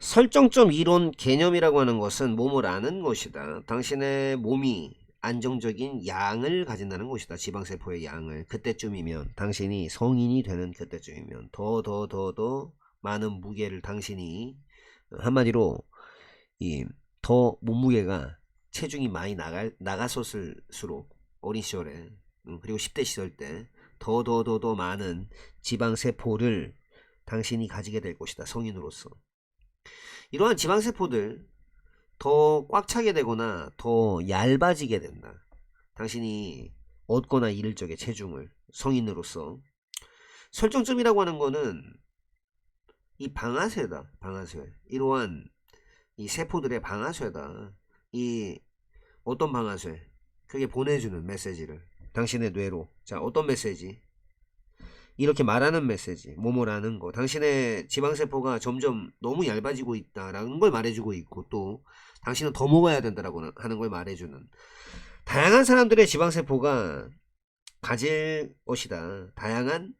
설정점 이론 개념이라고 하는 것은 몸을 아는 것이다. 당신의 몸이 안정적인 양을 가진다는 것이다. 지방세포의 양을. 그때쯤이면 당신이 성인이 되는 그때쯤이면 더 많은 무게를 당신이 한마디로 이 더 몸무게가 체중이 많이 나갔었을수록 어린 시절에 그리고 10대 시절 때 더 많은 지방세포를 당신이 가지게 될 것이다. 성인으로서. 이러한 지방세포들 더 꽉 차게 되거나 더 얇아지게 된다. 당신이 얻거나 잃을 적의 체중을 성인으로서. 설정점이라고 하는 거는 이 방아쇠다. 방아쇠. 이러한 이 세포들의 방아쇠다. 이 어떤 방아쇠? 그게 보내주는 메시지를 당신의 뇌로. 자, 어떤 메시지? 이렇게 말하는 메시지, 뭐뭐라는 거. 당신의 지방세포가 점점 너무 얇아지고 있다라는 걸 말해주고 있고, 또 당신은 더 먹어야 된다라고 하는 걸 말해주는, 다양한 사람들의 지방세포가 가질 것이다. 다양한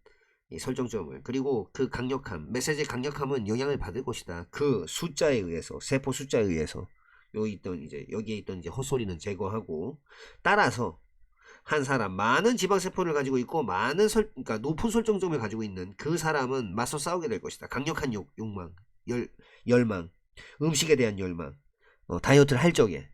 이 설정점을. 그리고 그 강력함, 메시지의 강력함은 영향을 받을 것이다. 그 숫자에 의해서, 세포 숫자에 의해서. 여기에 있던 이제 헛소리는 제거하고, 따라서 한 사람, 많은 지방세포를 가지고 있고 많은 그러니까 높은 설정점을 가지고 있는 그 사람은 맞서 싸우게 될 것이다. 강력한 욕망, 열망, 음식에 대한 열망, 다이어트를 할 적에.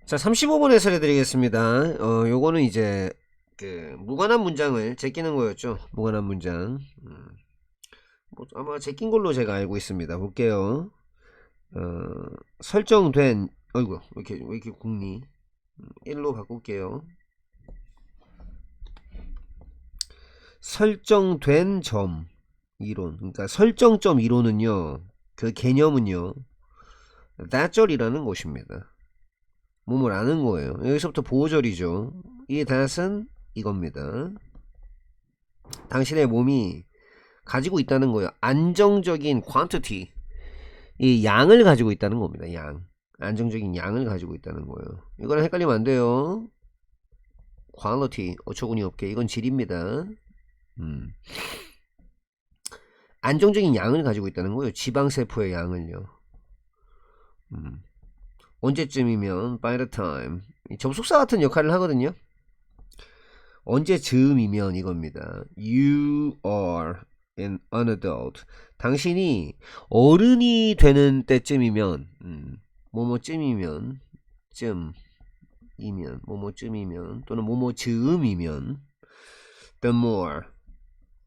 자, 35번 해설해 드리겠습니다. 요거는 이제 그 무관한 문장을 제끼는 거였죠. 무관한 문장. 뭐 아마 제낀 걸로 제가 알고 있습니다. 볼게요. 설정된, 어이구, 왜 이렇게 국리 1로 바꿀게요. 설정된 점 이론. 그러니까 설정점 이론은요, 그 개념은요, that절이라는 것입니다. 몸을 아는 거예요. 여기서부터 보호절이죠. 이 that은 이겁니다. 당신의 몸이 가지고 있다는 거예요. 안정적인 quantity, 이 양을 가지고 있다는 겁니다. 양. 안정적인 양을 가지고 있다는 거예요. 이거는 헷갈리면 안 돼요. quality, 어처구니 없게. 이건 질입니다. 안정적인 양을 가지고 있다는 거예요. 지방세포의 양을요. 언제쯤이면 by the time, 접속사 같은 역할을 하거든요. 언제쯤이면 이겁니다. You are an adult. 당신이 어른이 되는 때쯤이면, 뭐뭐쯤이면, 뭐뭐쯤이면, 또는 뭐뭐즈음이면, the more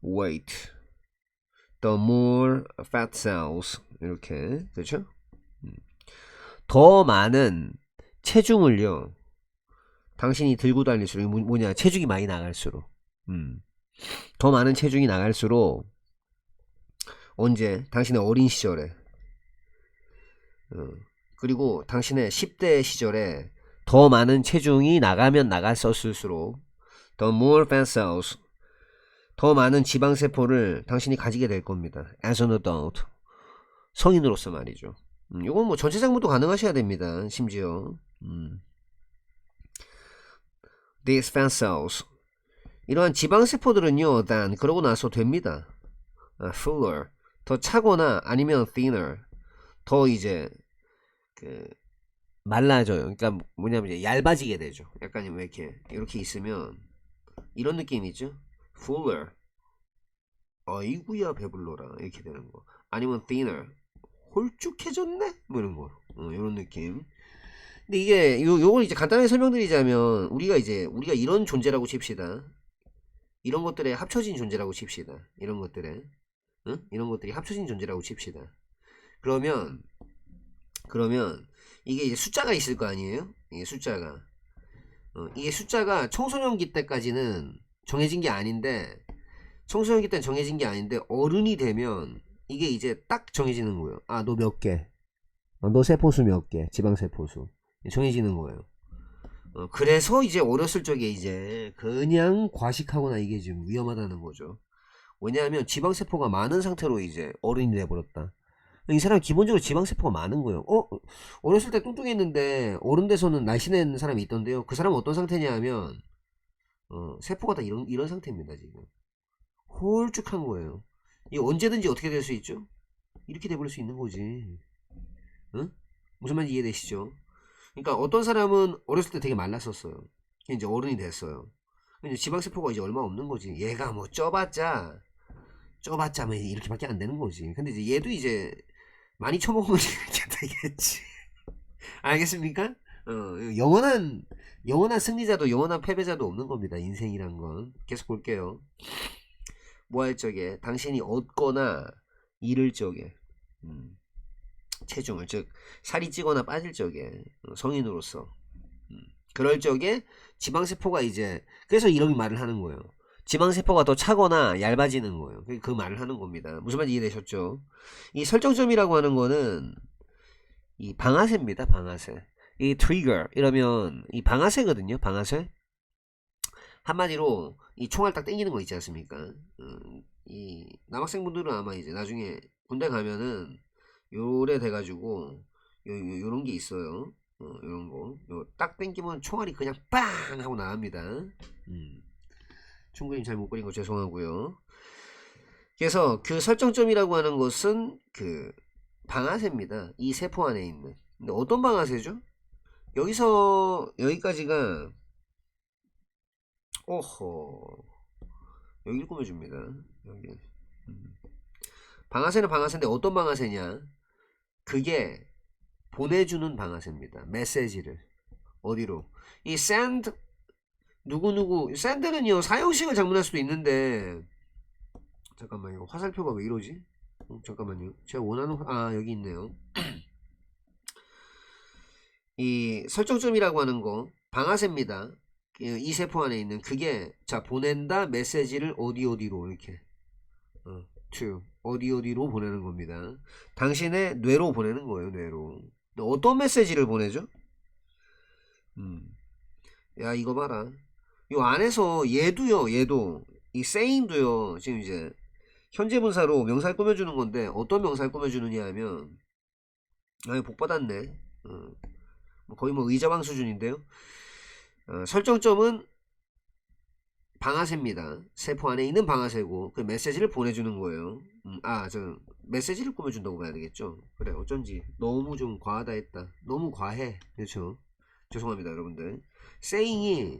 weight, the more fat cells, 이렇게, 그렇죠? 더 많은 체중을요, 당신이 들고 다닐수록, 뭐냐, 체중이 많이 나갈수록, 더 많은 체중이 나갈수록, 언제? 당신의 어린 시절에, 그리고 당신의 10대 시절에 더 많은 체중이 나가면 나갔었을수록, the more fat cells, 더 많은 지방세포를 당신이 가지게 될 겁니다. as an adult, 성인으로서 말이죠. 이건 뭐 전체 장문도 가능하셔야 됩니다. 심지어 these fat cells, 이러한 지방세포들은요, than, 그러고 나서 됩니다. fuller, 더 차거나 아니면 thinner, 더 이제 그 말라져요. 그러니까 뭐냐면 이제 얇아지게 되죠. 약간 왜 이렇게 있으면 이런 느낌이죠. fuller, 아이구야 배불러라, 이렇게 되는 거. 아니면 thinner, 홀쭉해졌네? 뭐 이런 거. 이런 느낌. 근데 이게 요걸 이제 간단하게 설명드리자면, 우리가 이런 존재라고 칩시다. 이런 것들에 합쳐진 존재라고 칩시다. 이런 것들에, 이런 것들이 합쳐진 존재라고 칩시다. 그러면 이게 이제 숫자가 있을 거 아니에요? 이게 숫자가 청소년기 때까지는 정해진 게 아닌데, 청소년기 때는 정해진 게 아닌데, 어른이 되면 이게 이제 딱 정해지는 거예요. 아, 너 몇 개, 너 세포수 몇 개, 지방세포수 정해지는 거예요. 그래서 이제 어렸을 적에 이제 그냥 과식하거나 이게 좀 위험하다는 거죠. 왜냐하면 지방세포가 많은 상태로 이제 어른이 돼버렸다. 이 사람 기본적으로 지방세포가 많은 거예요. 어렸을 때 뚱뚱했는데 어른 돼서는 날씬한 사람이 있던데요. 그 사람은 어떤 상태냐 하면, 세포가 다 이런 상태입니다. 지금 홀쭉한 거예요. 이 언제든지 어떻게 될 수 있죠? 이렇게 돼버릴 수 있는 거지. 응? 무슨 말인지 이해되시죠? 그러니까 어떤 사람은 어렸을 때 되게 말랐었어요. 이제 어른이 됐어요. 이제 지방세포가 이제 얼마 없는 거지. 얘가 뭐 쪄봤자 뭐 이렇게밖에 안 되는 거지. 근데 이제 얘도 이제 많이 처먹으면 이렇게 되겠지. 알겠습니까? 영원한 승리자도 영원한 패배자도 없는 겁니다. 인생이란 건. 계속 볼게요. 뭐 할 적에 당신이 얻거나 잃을 적에 체중을 즉 살이 찌거나 빠질 적에 성인으로서 그럴 적에 지방세포가 이제 그래서 이런 말을 하는 거예요. 지방세포가 더 차거나 얇아지는 거예요. 그 말을 하는 겁니다. 무슨 말인지 이해되셨죠? 이 설정점이라고 하는 거는 이 방아쇠입니다. 방아쇠. 이 트리거 이러면 이 방아쇠거든요. 방아쇠. 한마디로 이 총알 딱 당기는 거 있지 않습니까? 이 남학생분들은 아마 이제 나중에 군대 가면은 요래 돼가지고 요런 게 있어요. 요런 거. 요 딱 당기면 총알이 그냥 빵 하고 나갑니다. 충분히 잘 못 그린 거 죄송하고요. 그래서 그 설정점이라고 하는 것은 그 방아쇠입니다. 이 세포 안에 있는. 근데 어떤 방아쇠죠? 여기서 여기까지가 오호 여기를 꾸며줍니다. 여기 방아쇠는 방아쇠인데 어떤 방아쇠냐? 그게 보내주는 방아쇠입니다. 메시지를 어디로? 이 send 누구누구 send는요 사형식을 장문할 수도 있는데 잠깐만요. 화살표가 왜 이러지? 잠깐만요. 제가 원하는 여기 있네요. 이 설정점이라고 하는 거 방아쇠입니다. 이 세포 안에 있는 그게 자 보낸다 메시지를 어디로 이렇게 to 어디로 보내는 겁니다. 당신의 뇌로 보내는 거예요. 뇌로. 어떤 메시지를 보내죠? 야 이거 봐라. 요 안에서 얘도 이 saying도요 지금 이제 현재 분사로 명사를 꾸며주는 건데 어떤 명사를 꾸며주느냐 하면 복 받았네. 거의 뭐 의자왕 수준인데요. 설정점은 방아쇠입니다. 세포 안에 있는 방아쇠고 그 메시지를 보내주는 거예요. 저 메시지를 꾸며준다고 봐야 되겠죠. 그래 어쩐지 너무 좀 과하다 했다. 너무 과해. 그렇죠. 죄송합니다 여러분들. saying이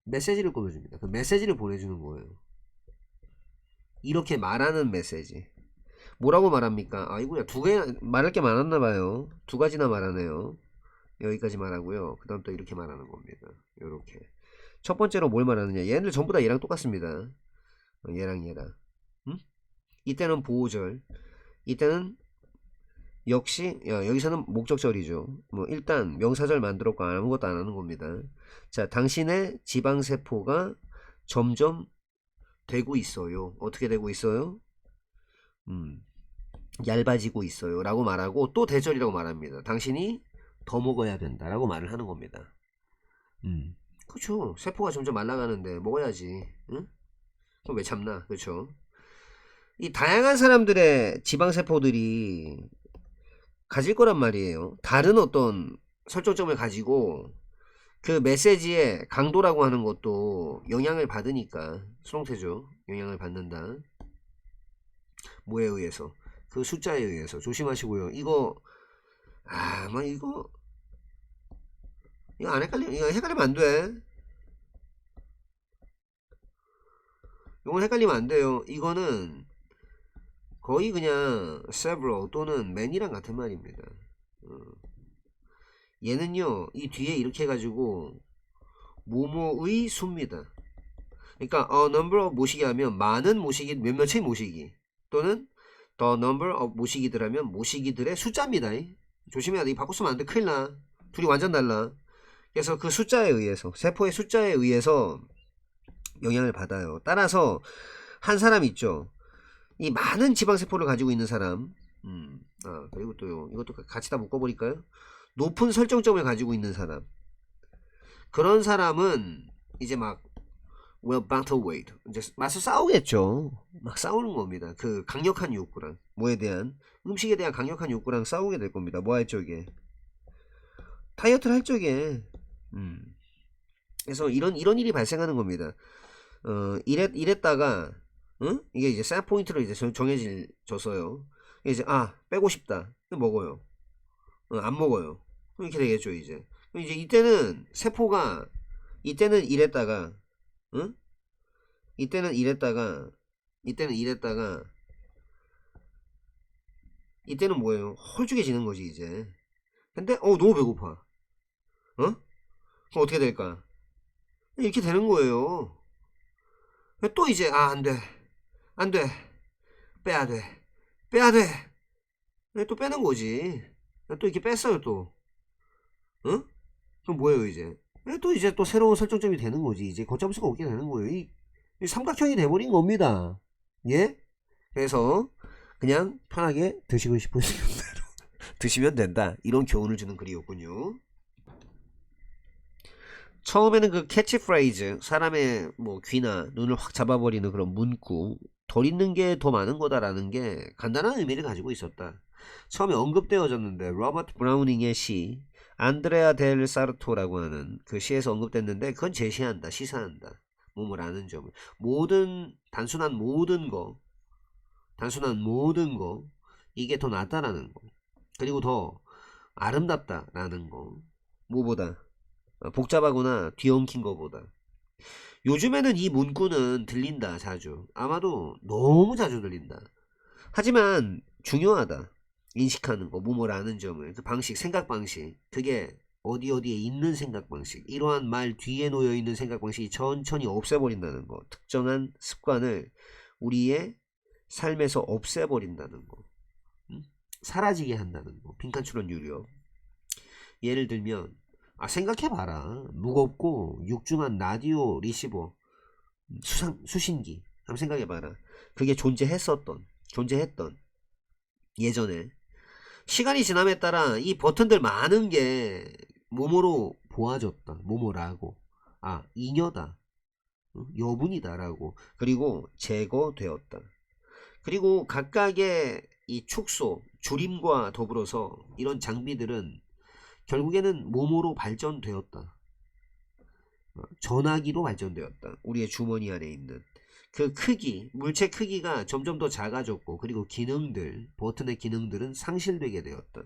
메시지를 꾸며줍니다. 그 메시지를 보내주는 거예요. 이렇게 말하는 메시지. 뭐라고 말합니까? 아이고야 두 개 말할 게 많았나봐요. 두 가지나 말하네요. 여기까지 말하고요. 그 다음 또 이렇게 말하는 겁니다. 요렇게. 첫 번째로 뭘 말하느냐. 얘네들 전부 다 얘랑 똑같습니다. 얘랑. 이때는 보호절. 이때는 역시 여기서는 목적절이죠. 뭐 일단 명사절 만들었고 아무것도 안 하는 겁니다. 자, 당신의 지방세포가 점점 되고 있어요. 어떻게 되고 있어요? 얇아지고 있어요. 라고 말하고 또 대절이라고 말합니다. 당신이 더 먹어야 된다. 라고 말을 하는 겁니다. 그렇죠. 세포가 점점 말라가는데 먹어야지. 응? 그럼 왜 참나? 그렇죠. 이 다양한 사람들의 지방세포들이 가질 거란 말이에요. 다른 어떤 설정점을 가지고 그 메시지의 강도라고 하는 것도 영향을 받으니까 수동태죠. 영향을 받는다. 뭐에 의해서? 그 숫자에 의해서. 조심하시고요. 이거 이거 헷갈리면 안 돼. 이건 헷갈리면 안 돼요. 이거는 거의 그냥 several 또는 many랑 같은 말입니다. 얘는요, 이 뒤에 이렇게 해가지고 뭐뭐의 수입니다. 그러니까 number of 모시기 하면 많은 모시기, 몇몇의 모시기 또는 the number of 모시기들 하면 모시기들의 숫자입니다. 조심해야 돼. 이 바꿔 쓰면 안 돼. 큰일 나. 둘이 완전 달라. 그래서 그 숫자에 의해서 세포의 숫자에 의해서 영향을 받아요. 따라서 한 사람 있죠. 이 많은 지방세포를 가지고 있는 사람 그리고 또요 이것도 같이 다 묶어버릴까요? 높은 설정점을 가지고 있는 사람 그런 사람은 이제 막 well battle weight 이제 맞서 싸우겠죠. 막 싸우는 겁니다. 그 강력한 욕구랑 뭐에 대한 음식에 대한 강력한 욕구랑 싸우게 될 겁니다. 뭐 할 적에 다이어트를 할 적에 그래서 이런 일이 발생하는 겁니다. 이랬다가 이게 이제 셋 포인트로 이제 정해졌어요. 이제 빼고 싶다. 먹어요. 안 먹어요. 이렇게 되겠죠 이제. 이제 이때는 세포가 이때는 이랬다가 응? 이때는 이랬다가 이때는 이랬다가 이때는 뭐예요? 홀쭉해지는 거지 이제. 근데 너무 배고파. 그럼 어떻게 될까? 이렇게 되는 거예요. 또 이제 안돼 안돼 빼야 돼 빼야 돼. 또 빼는 거지. 또 이렇게 뺐어요 또. 응? 그럼 뭐예요 이제? 또 이제 또 새로운 설정점이 되는 거지. 이제 걷잡을 수가 없게 되는 거예요. 이 삼각형이 돼버린 겁니다. 예? 그래서 그냥 편하게 드시고 싶으시면 대로 드시면 된다. 이런 교훈을 주는 글이었군요. 처음에는 그 캐치프레이즈, 사람의 뭐 귀나 눈을 확 잡아버리는 그런 문구, 덜 있는 게 더 많은 거다라는 게 간단한 의미를 가지고 있었다. 처음에 언급되어졌는데 로버트 브라우닝의 시 안드레아 델 사르토라고 하는 그 시에서 언급됐는데, 그건 제시한다, 시사한다. 몸을 아는 점을. 단순한 모든 거, 이게 더 낫다라는 거. 그리고 더 아름답다라는 거. 뭐보다? 복잡하거나 뒤엉킨 거보다. 요즘에는 이 문구는 들린다, 자주. 아마도 너무 자주 들린다. 하지만 중요하다. 인식하는 거, 몸을 아는 점을. 그 방식, 생각 방식. 그게 어디에 있는 생각 방식. 이러한 말 뒤에 놓여 있는 생각 방식이 천천히 없애버린다는 거. 특정한 습관을 우리의 삶에서 없애버린다는 거. 사라지게 한다는 거. 빈칸추론 유료. 예를 들면, 생각해봐라. 무겁고 육중한 라디오 리시버, 수신기. 한번 생각해봐라. 그게 존재했던, 예전에. 시간이 지남에 따라 이 버튼들 많은 게 뭐뭐로 보아졌다. 뭐뭐라고. 잉여다. 여분이다라고. 그리고 제거되었다. 그리고 각각의 이 축소, 줄임과 더불어서 이런 장비들은 결국에는 뭐뭐로 발전되었다. 전화기로 발전되었다. 우리의 주머니 안에 있는 그 크기, 물체 크기가 점점 더 작아졌고, 그리고 버튼의 기능들은 상실되게 되었다.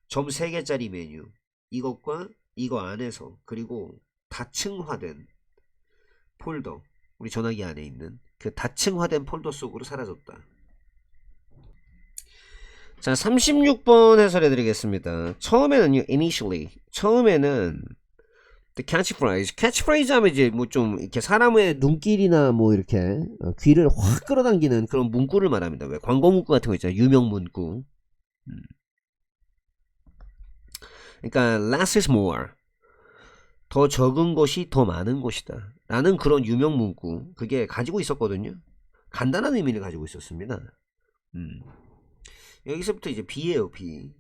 점 3개짜리 메뉴, 이것과 이거 안에서, 그리고 다층화된 폴더, 우리 전화기 안에 있는 그 다층화된 폴더 속으로 사라졌다. 자, 36번 해설해 드리겠습니다. 처음에는요, 처음에는 the catchphrase 하면 이제 뭐 좀 이렇게 사람의 눈길이나 뭐 이렇게 귀를 확 끌어당기는 그런 문구를 말합니다. 왜 광고 문구 같은 거 있잖아요. 유명 문구. 그러니까 less is more. 더 적은 것이 더 많은 것이다. 라는 그런 유명 문구. 그게 가지고 있었거든요. 간단한 의미를 가지고 있었습니다. 여기서부터 이제 B예요, B.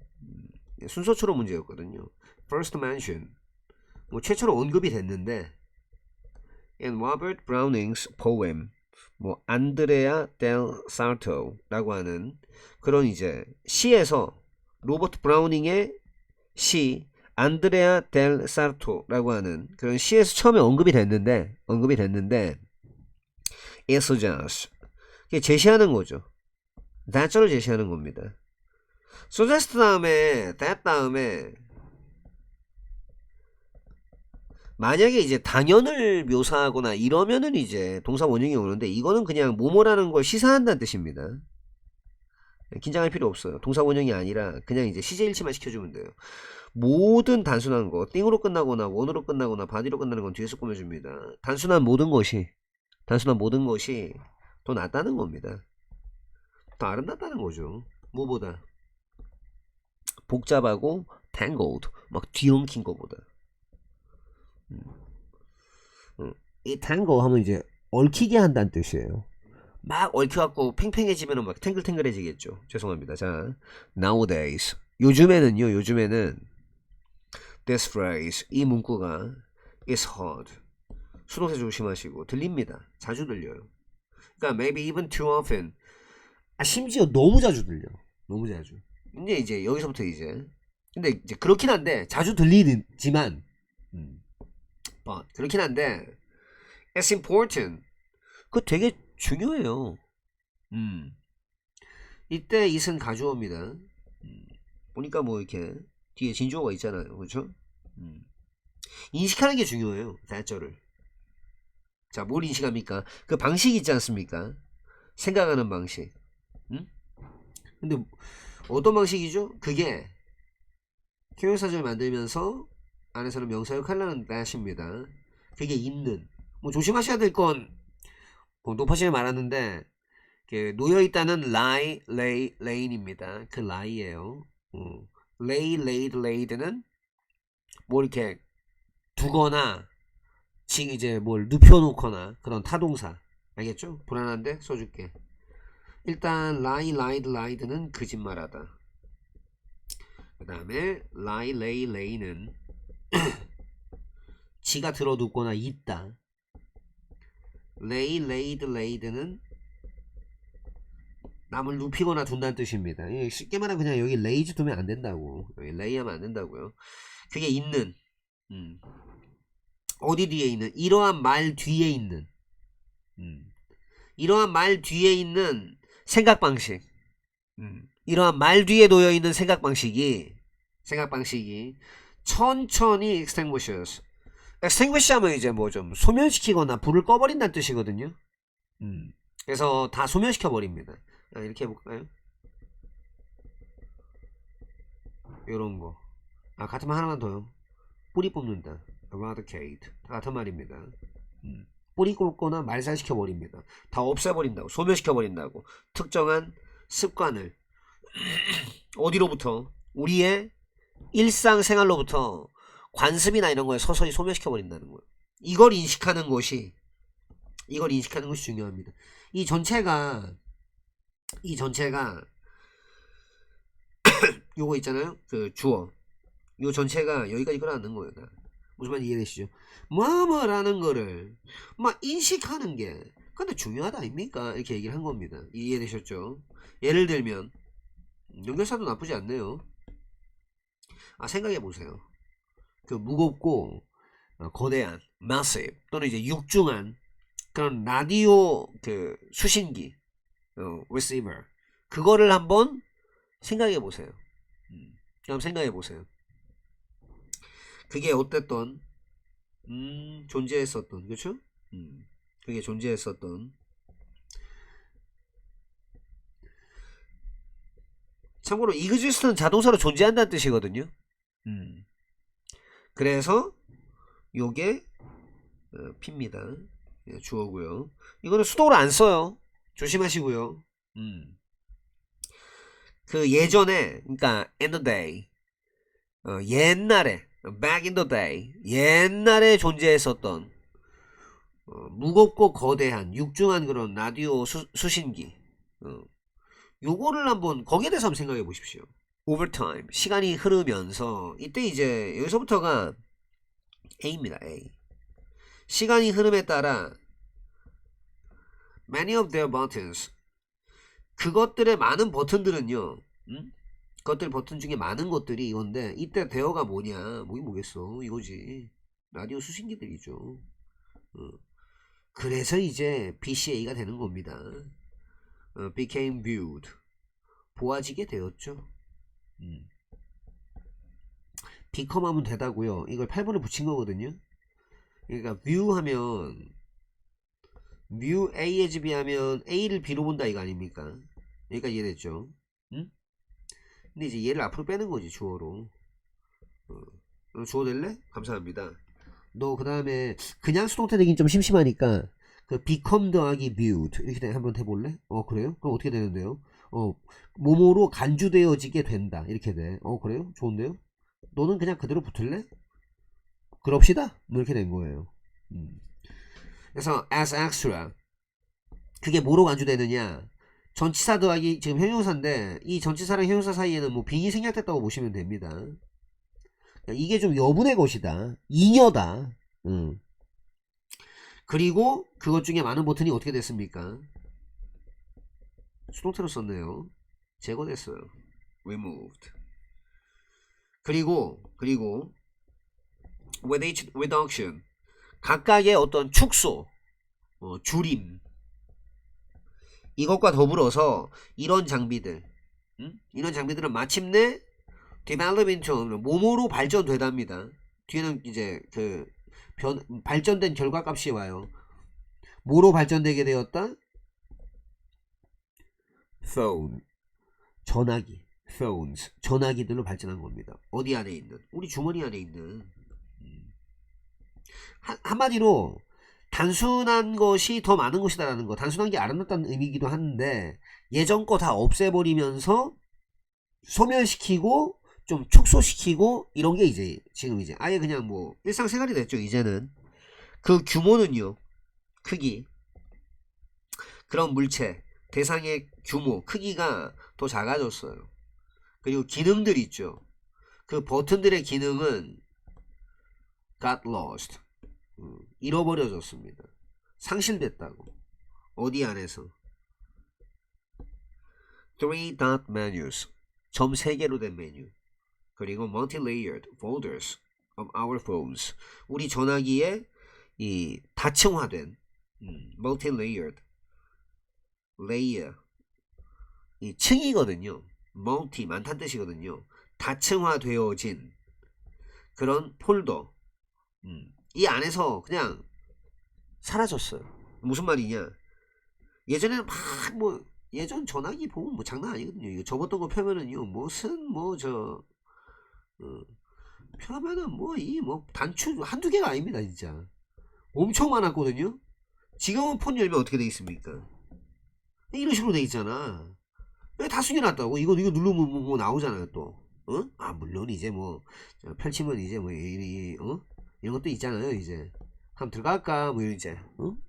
순서초로 문제였거든요. First mention. 뭐 최초로 언급이 됐는데, in Robert Browning's poem, 뭐 안드레아 델 사르토라고 하는 그런 이제 시에서, 로버트 브라우닝의 시 안드레아 델 사르토라고 하는 그런 시에서 처음에 언급이 됐는데 it suggests, 제시하는 거죠. 단서를 제시하는 겁니다. suggest 다음에 that 다음에 만약에 이제 당연을 묘사하거나 이러면은 이제 동사 원형이 오는데, 이거는 그냥 뭐뭐라는 걸 시사한다는 뜻입니다. 긴장할 필요 없어요. 동사 원형이 아니라 그냥 이제 시제 일치만 시켜주면 돼요. 모든 단순한 거, 띵으로 끝나거나 원으로 끝나거나 바디로 끝나는 건 뒤에서 꾸며줍니다. 단순한 모든 것이 더 낫다는 겁니다. 더 아름답다는 거죠. 뭐보다? 복잡하고 tangled, 막 뒤엉킨 거보다. 이 tangle 하면 이제 얽히게 한다는 뜻이에요. 막 얽혀갖고 팽팽해지면 막 탱글탱글해지겠죠. 죄송합니다. 자, nowadays. 요즘에는 this phrase, 이 문구가 is heard. 수동태 조심하시고 들립니다. 자주 들려요. 그러니까 maybe even too often. 심지어 너무 자주 들려. 너무 자주. 이제 여기서부터 근데 이제 그렇긴 한데, 자주 들리지만 그렇긴 한데, it's important. 그거 되게 중요해요. 이때 it은 가주어입니다. 보니까 뭐 이렇게 뒤에 진주어가 있잖아요. 그렇죠? 인식하는 게 중요해요. that절을. 자, 뭘 인식합니까? 그 방식이 있지 않습니까? 생각하는 방식. 근데 어떤 방식이죠? 그게 형용사절 만들면서 안에서는 명사 역할을 하는 that입니다. 그게 있는. 뭐 조심하셔야 될 건 높아지게 말하는데 놓여있다는 lie, lay, lay입니다. 그 lie예요. lay, laid, laid는 뭐 이렇게 두거나 이제 뭘 눕혀놓거나 그런 타동사. 알겠죠? 불안한데 써줄게. 일단 lie, lied, lied는 거짓말하다. 그 다음에 lie, lay, lay는 지가 들어눕거나 있다. lay, laid, laid는 남을 눕히거나 둔다는 뜻입니다. 쉽게 말하면 그냥 여기 레이즈 두면 안 된다고. 여기 레이 하면 안 된다고요. 그게 있는. 어디 뒤에 있는? 이러한 말 뒤에 있는. 이러한 말 뒤에 있는 생각 방식. 이러한 말 뒤에 놓여 있는 생각 방식이 천천히 extinguishes. extinguish 하면 이제 뭐 좀 소멸시키거나 불을 꺼버린다는 뜻이거든요. 그래서 다 소멸시켜 버립니다. 이렇게 해볼까요? 요런 거. 같으면 하나만 더요. 뿌리 뽑는다. eradicate. 다 같은 말입니다. 뿌리 꼽거나 말살시켜 버립니다. 다 없애버린다고. 소멸시켜 버린다고. 특정한 습관을 어디로부터? 우리의 일상생활로부터 관습이나 이런 거에 서서히 소멸시켜 버린다는 거예요. 이걸 인식하는 것이 중요합니다. 이 전체가 요거 있잖아요. 그 주어. 요 전체가 여기까지 끌어안는 거예요. 무슨 말인지 이해되시죠? 뭐라는 거를 막 인식하는 게 근데 중요하다 아닙니까? 이렇게 얘기를 한 겁니다. 이해되셨죠? 예를 들면 연결사도 나쁘지 않네요. 생각해 보세요. 그 무겁고 거대한 massive 또는 이제 육중한 그런 라디오 그 수신기 receiver 그거를 한번 생각해 보세요. 그럼 생각해 보세요. 그게 어땠던 존재했었던 그렇죠? 그게 존재했었던 참고로 exist는 자동사로 존재한다는 뜻이거든요. 그래서 요게 P입니다. 주어고요. 이거는 수동으로 안 써요. 조심하시고요. 그 예전에 그러니까 in the day 옛날에 back in the day 옛날에 존재했었던 무겁고 거대한 육중한 그런 라디오 수신기 요거를 한번 거기에 대해서 한번 생각해 보십시오. over time 시간이 흐르면서 이때 이제 여기서부터가 A입니다. A. 시간이 흐름에 따라 many of their buttons 그것들의 많은 버튼들은요. 그것들 버튼 중에 많은 것들이 이건데 이때 대어가 뭐냐 뭐겠어 이거지. 라디오 수신기들이죠. 그래서 이제 BCA가 되는 겁니다. became viewed 보아지게 되었죠. become 하면 되다고요. 이걸 8번에 붙인 거거든요. 그러니까 view 하면 view A에 비하면 A를 B로 본다 이거 아닙니까? 그러니까 이해됐죠? 근데 이제 얘를 앞으로 빼는 거지 주어로. 주어 될래? 감사합니다. 너 그 다음에 그냥 수동태 되긴 좀 심심하니까 그 become 더하기 viewed 이렇게 한번 해볼래? 그래요? 그럼 어떻게 되는데요? 뭐뭐로 간주되어지게 된다 이렇게 돼. 그래요? 좋은데요? 너는 그냥 그대로 붙을래? 그럽시다 뭐 이렇게 된 거예요. 그래서 as extra 그게 뭐로 간주되느냐 전치사 더하기 지금 형용사인데 이 전치사랑 형용사 사이에는 뭐 빙이 생략됐다고 보시면 됩니다. 이게 좀 여분의 것이다. 잉여다. 그리고 그것 중에 많은 버튼이 어떻게 됐습니까? 수동태로 썼네요. 제거됐어요. removed. 그리고 with each reduction 각각의 어떤 축소 줄임 이것과 더불어서 이런 장비들, 이런 장비들은 마침내 develop into 뭐뭐로 발전되답니다. 뒤에는 이제 그 발전된 결과값이 와요. 뭐로 발전되게 되었다? phone, 전화기, phones, 전화기들로 발전한 겁니다. 어디 안에 있는? 우리 주머니 안에 있는. 한마디로 단순한 것이 더 많은 것이다라는 거. 단순한 게 아름답다는 의미이기도 한데 예전 거 다 없애버리면서 소멸시키고 좀 축소시키고 이런 게 이제 지금 이제 아예 그냥 뭐 일상생활이 됐죠. 이제는 그 규모는요, 크기, 그런 물체 대상의 규모 크기가 더 작아졌어요. 그리고 기능들 있죠. 그 버튼들의 기능은 got lost, 잃어버려졌습니다. 상실됐다고. 어디 안에서? 3-dot menus, 점 3개로 된 메뉴. 그리고 multi-layered folders of our phones, 우리 전화기에 이 다층화된 multi-layered, layer, 이 층이거든요. multi, 많다는 뜻이거든요. 다층화되어진 그런 폴더, 이 안에서 그냥 사라졌어요. 무슨 말이냐? 예전에는 막 뭐 예전 전화기 보면 뭐 장난 아니거든요. 이거 접었던 거 펴면은요 무슨 뭐 저 펴면은 뭐 이 뭐 단추 한두 개가 아닙니다. 진짜 엄청 많았거든요. 지금은 폰 열면 어떻게 돼 있습니까? 이런 식으로 돼 있잖아. 다 숨겨놨다고. 이거 누르면 뭐 나오잖아요 또. 아 물론 이제 뭐 펼치면 이제 뭐 이런 것도 있잖아요. 이제 한번 들어갈까 뭐 이제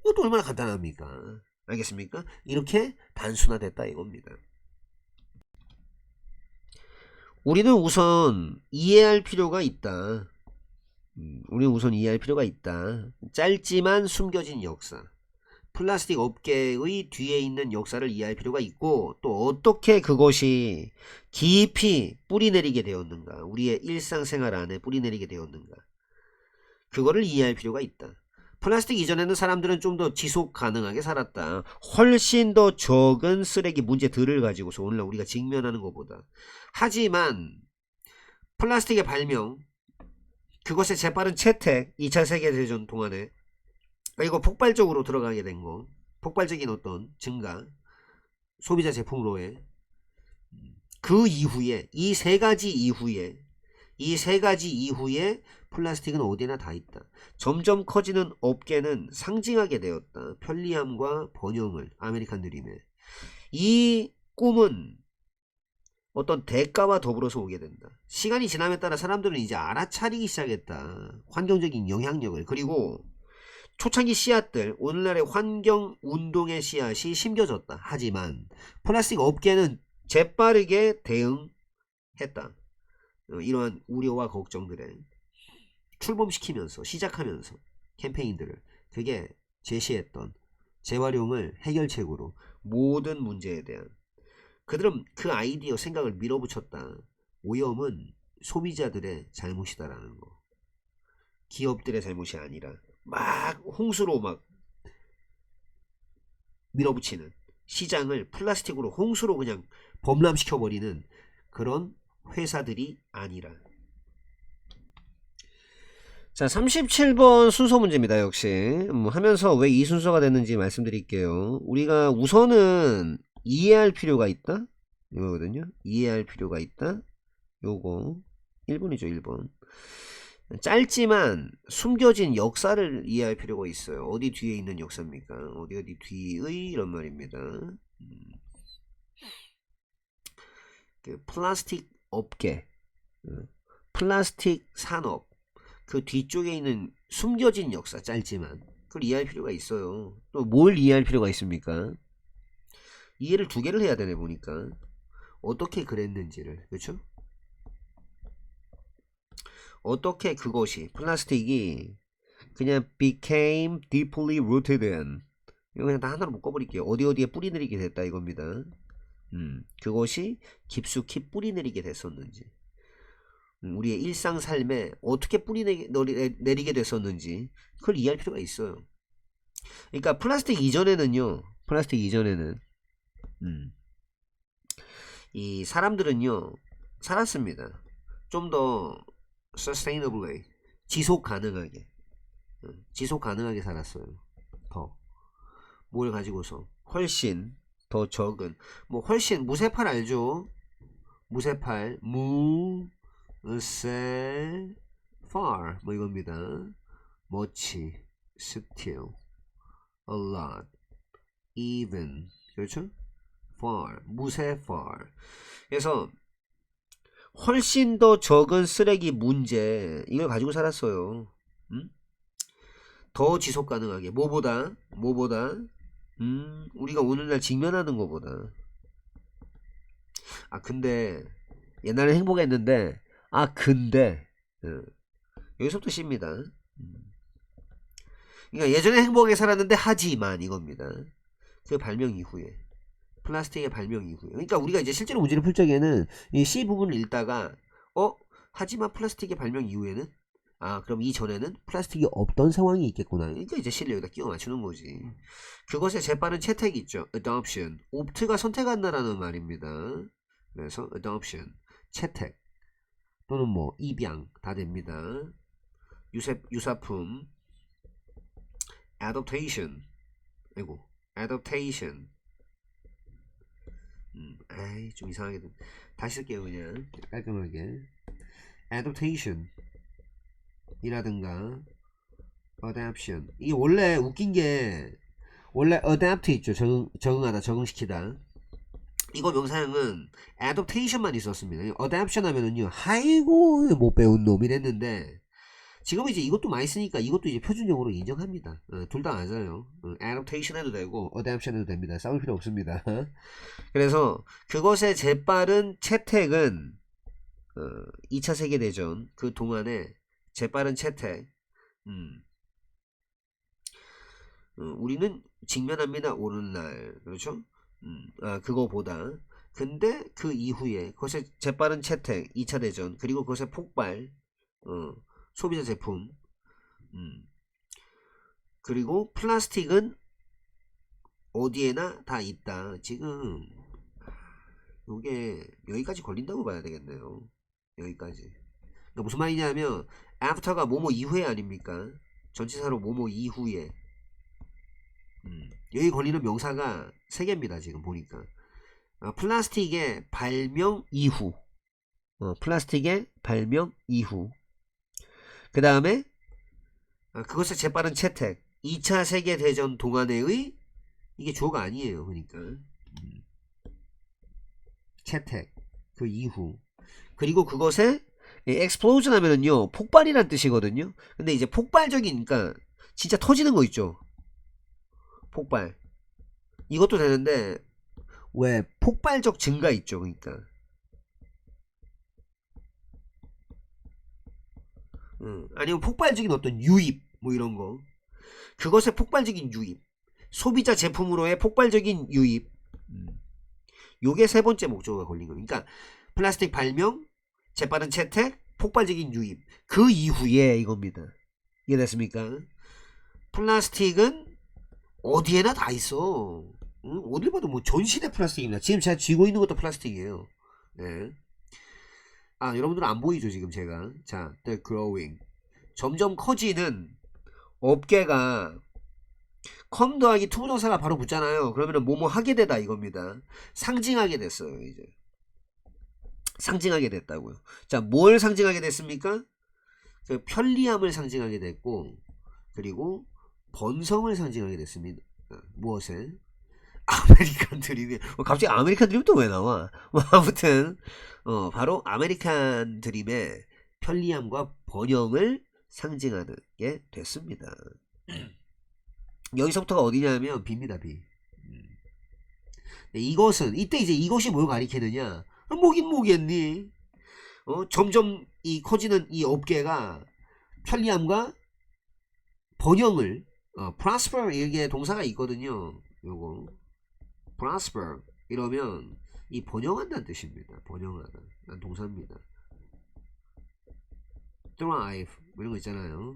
이것도 얼마나 간단합니까? 알겠습니까? 이렇게 단순화됐다 이겁니다. 우리는 우선 이해할 필요가 있다. 우리는 우선 이해할 필요가 있다. 짧지만 숨겨진 역사, 플라스틱 업계의 뒤에 있는 역사를 이해할 필요가 있고, 또 어떻게 그것이 깊이 뿌리내리게 되었는가, 우리의 일상생활 안에 뿌리내리게 되었는가, 그거를 이해할 필요가 있다. 플라스틱 이전에는 사람들은 좀 더 지속 가능하게 살았다. 훨씬 더 적은 쓰레기 문제들을 가지고서 오늘날 우리가 직면하는 것보다. 하지만 플라스틱의 발명, 그것의 재빠른 채택, 2차 세계대전 동안에, 그리고 폭발적으로 들어가게 된 거, 폭발적인 어떤 증가, 소비자 제품으로의 그 이후에, 이 세 가지 이후에 플라스틱은 어디나 다 있다. 점점 커지는 업계는 상징하게 되었다. 편리함과 번영을, 아메리칸 드림에. 이 꿈은 어떤 대가와 더불어서 오게 된다. 시간이 지남에 따라 사람들은 이제 알아차리기 시작했다. 환경적인 영향력을. 그리고 초창기 씨앗들, 오늘날의 환경운동의 씨앗이 심겨졌다. 하지만 플라스틱 업계는 재빠르게 대응했다. 이러한 우려와 걱정들에 출범시키면서, 시작하면서 캠페인들을, 그게 제시했던 재활용을 해결책으로 모든 문제에 대한, 그들은 그 아이디어 생각을 밀어붙였다. 오염은 소비자들의 잘못이다라는 거, 기업들의 잘못이 아니라 막 홍수로 막 밀어붙이는, 시장을 플라스틱으로 홍수로 그냥 범람시켜버리는 그런 회사들이 아니라. 자, 37번 순서 문제입니다. 역시 하면서 왜 이 순서가 됐는지 말씀드릴게요. 우리가 우선은 이해할 필요가 있다, 이거거든요. 이해할 필요가 있다, 요거 1번이죠. 1번. 짧지만 숨겨진 역사를 이해할 필요가 있어요. 어디 뒤에 있는 역사입니까? 어디 뒤의, 이런 말입니다. 그 플라스틱 업계, 플라스틱 산업, 그 뒤쪽에 있는 숨겨진 역사, 짧지만 그걸 이해할 필요가 있어요. 또 뭘 이해할 필요가 있습니까? 이해를 두 개를 해야 되네 보니까. 어떻게 그랬는지를, 그렇죠? 어떻게 그것이, 플라스틱이 그냥 became deeply rooted in, 이거 그냥 다 하나로 묶어버릴게요. 어디에 뿌리내리게 됐다 이겁니다. 그것이 깊숙이 뿌리내리게 됐었는지, 우리의 일상 삶에 어떻게 뿌리내리게 됐었는지 그걸 이해할 필요가 있어요. 그러니까 플라스틱 이전에는 음. 이 사람들은요 살았습니다. 좀 더 sustainably 지속 가능하게 지속 가능하게 살았어요. 더 뭘 가지고서 훨씬 더 적은 뭐 훨씬 무쇠팔 알죠? 무쇠팔 무쇠 far 뭐 이겁니다. much still a lot even 그렇죠? far 무쇠 far 그래서 훨씬 더 적은 쓰레기 문제 이걸 가지고 살았어요. 음? 더 지속 가능하게 뭐보다 우리가 오늘날 직면하는 것보다 아 근데 옛날에 행복했는데 아 근데 여기서부터 씁니다. 그러니까 예전에 행복하게 살았는데 하지만 이겁니다. 그 발명 이후에 플라스틱의 발명 이후에 그러니까 우리가 이제 실제로 문제를 풀 적에는 이 C 부분을 읽다가 하지만 플라스틱의 발명 이후에는 아 그럼 이전에는 플라스틱이 없던 상황이 있겠구나. 그러니까 이제 C를 여기다 끼워 맞추는 거지. 그것에 재빠른 채택이 있죠. adoption 옵트가 선택한다라는 말입니다. 그래서 adoption 채택 또는 뭐 입양 다 됩니다. 유사품 adaptation 아이고 adaptation 아이 좀 이상하게 다시 쓸게요. 그냥 깔끔하게 adaptation 이라든가 adaption 이게 원래 웃긴 게 원래 adapt 있죠. 적응하다 적응시키다 이거 명사형은 adaptation만 있었습니다. adaption 하면은요 아이고 못 배운 놈이랬는데 지금 이제 이것도 많이 쓰니까 이것도 이제 표준용어로 인정합니다. 둘 다 맞아요. adaptation 해도 되고 adaption 해도 됩니다. 싸울 필요 없습니다. 그래서 그것의 재빠른 채택은 2차 세계대전 그 동안에 재빠른 채택 우리는 직면합니다. 오늘날 그렇죠? 그거보다 근데 그 이후에 그것의 재빠른 채택 2차 대전 그리고 그것의 폭발 소비자 제품 그리고 플라스틱은 어디에나 다 있다. 지금 이게 여기까지 걸린다고 봐야 되겠네요. 여기까지. 그러니까 무슨 말이냐면 after가 뭐뭐 이후에 아닙니까? 전치사로 뭐뭐 이후에. 여기 걸리는 명사가 3개입니다. 지금 보니까. 플라스틱의 발명 이후. 플라스틱의 발명 이후. 그 다음에 그것의 재빠른 채택. 2차 세계대전 동안의 이게 주어가 아니에요. 그러니까. 채택. 그 이후. 그리고 그것의 explosion 하면은요. 폭발이란 뜻이거든요. 근데 이제 폭발적인 그러니까 진짜 터지는 거 있죠. 폭발. 이것도 되는데 왜 폭발적 증가 있죠. 그러니까. 아니면 폭발적인 어떤 유입 뭐 이런 거. 그것의 폭발적인 유입. 소비자 제품으로의 폭발적인 유입. 요게 3번째 목적어가 걸린 거예요. 그러니까 플라스틱 발명, 재빠른 채택, 폭발적인 유입. 그 이후에 이겁니다. 이해됐습니까? 플라스틱은 어디에나 다 있어. 어딜 봐도 뭐 전시대 플라스틱입니다. 지금 제가 쥐고 있는 것도 플라스틱이에요. 네. 여러분들은 안 보이죠 지금 제가. 자, the growing. 점점 커지는 업계가 컴 더하기 투부정사가 바로 붙잖아요. 그러면은 뭐뭐 하게 되다 이겁니다. 상징하게 됐어요 이제. 상징하게 됐다고요. 자, 뭘 상징하게 됐습니까? 그 편리함을 상징하게 됐고 그리고 번성을 상징하게 됐습니다. 무엇을? 아메리칸 드림이 갑자기 아메리칸 드림 또 왜 나와? 아무튼 바로 아메리칸 드림의 편리함과 번영을 상징하는 게 됐습니다. 여기서부터가 어디냐면 B입니다. B. 이것은 이때 이제 이것이 뭘 가리키느냐? 뭐긴 뭐겠니? 점점 이 커지는 이 업계가 편리함과 번영을 prosper 이게 동사가 있거든요. 요거 prosper 이러면 이 번영한다는 뜻입니다. 번영하다 동사입니다. thrive 뭐 이런 거 있잖아요.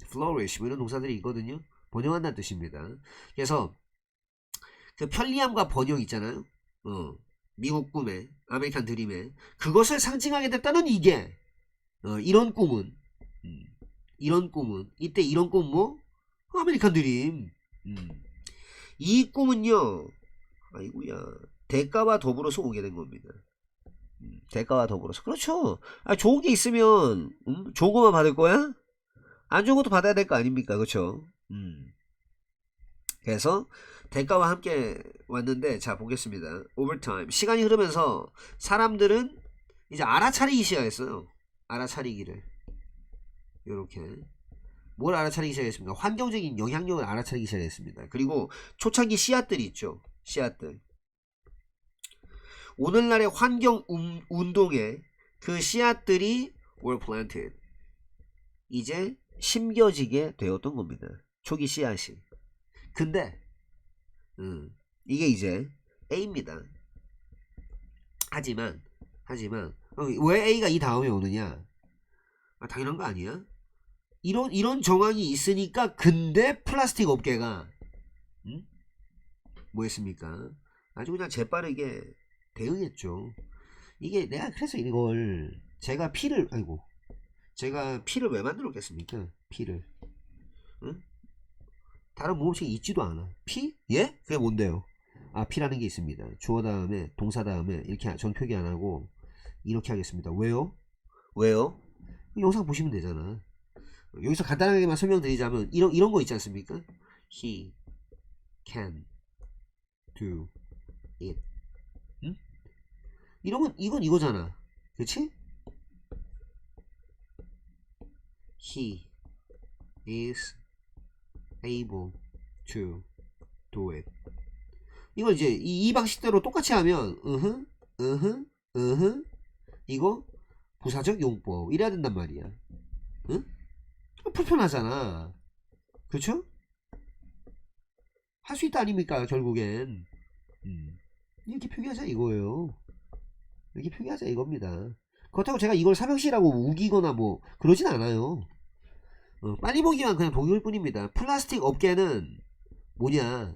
flourish 뭐 이런 동사들이 있거든요. 번영한다는 뜻입니다. 그래서 그 편리함과 번영 있잖아요. 미국 꿈에, 아메리칸 드림에 그것을 상징하게 됐다는 이게 이런 꿈은 이런 꿈은 이때 이런 꿈 뭐? 아메리칸 드림. 이 꿈은요. 아이고야. 대가와 더불어서 오게 된 겁니다. 대가와 더불어서. 그렇죠. 좋은 게 있으면 좋은 것만 받을 거야? 안 좋은 것도 받아야 될 거 아닙니까? 그렇죠. 그래서 대가와 함께 왔는데 자 보겠습니다. 오버타임 시간이 흐르면서 사람들은 이제 알아차리기 시작했어요. 알아차리기를 요렇게 뭘 알아차리기 시작했습니까? 환경적인 영향력을 알아차리기 시작했습니다. 그리고 초창기 씨앗들이 있죠. 씨앗들 오늘날의 환경 운동에 그 씨앗들이 were planted 이제 심겨지게 되었던 겁니다. 초기 씨앗이. 근데 이게 이제 A입니다. 하지만 왜 A가 이 다음에 오느냐? 당연한 거 아니야? 이런 정황이 있으니까 근데 플라스틱 업계가 뭐 했습니까? 아주 그냥 재빠르게 대응했죠. 이게 내가 그래서 이걸 제가 피를 왜 만들었겠습니까? 피를 다른 모음식이 있지도 않아. 피? 예? 그게 뭔데요? 피라는 게 있습니다. 주어 다음에 동사 다음에 이렇게 전 표기 안 하고 이렇게 하겠습니다. 왜요? 영상 보시면 되잖아. 여기서 간단하게만 설명드리자면 이런 거 있지 않습니까? He can do it. 이건 이거잖아. 그치? He is able to do it. 이걸 이제 이 방식대로 똑같이 하면 이거 부사적 용법 이래야 된단 말이야. 응? 불편하잖아. 그렇죠? 할 수 있다 아닙니까 결국엔. 이렇게 표기하자 이거예요. 이렇게 표기하자 이겁니다. 그렇다고 제가 이걸 삼형시라고 우기거나 뭐 그러진 않아요. 빨리 보기만 그냥 동요일 뿐입니다. 플라스틱 업계는 뭐냐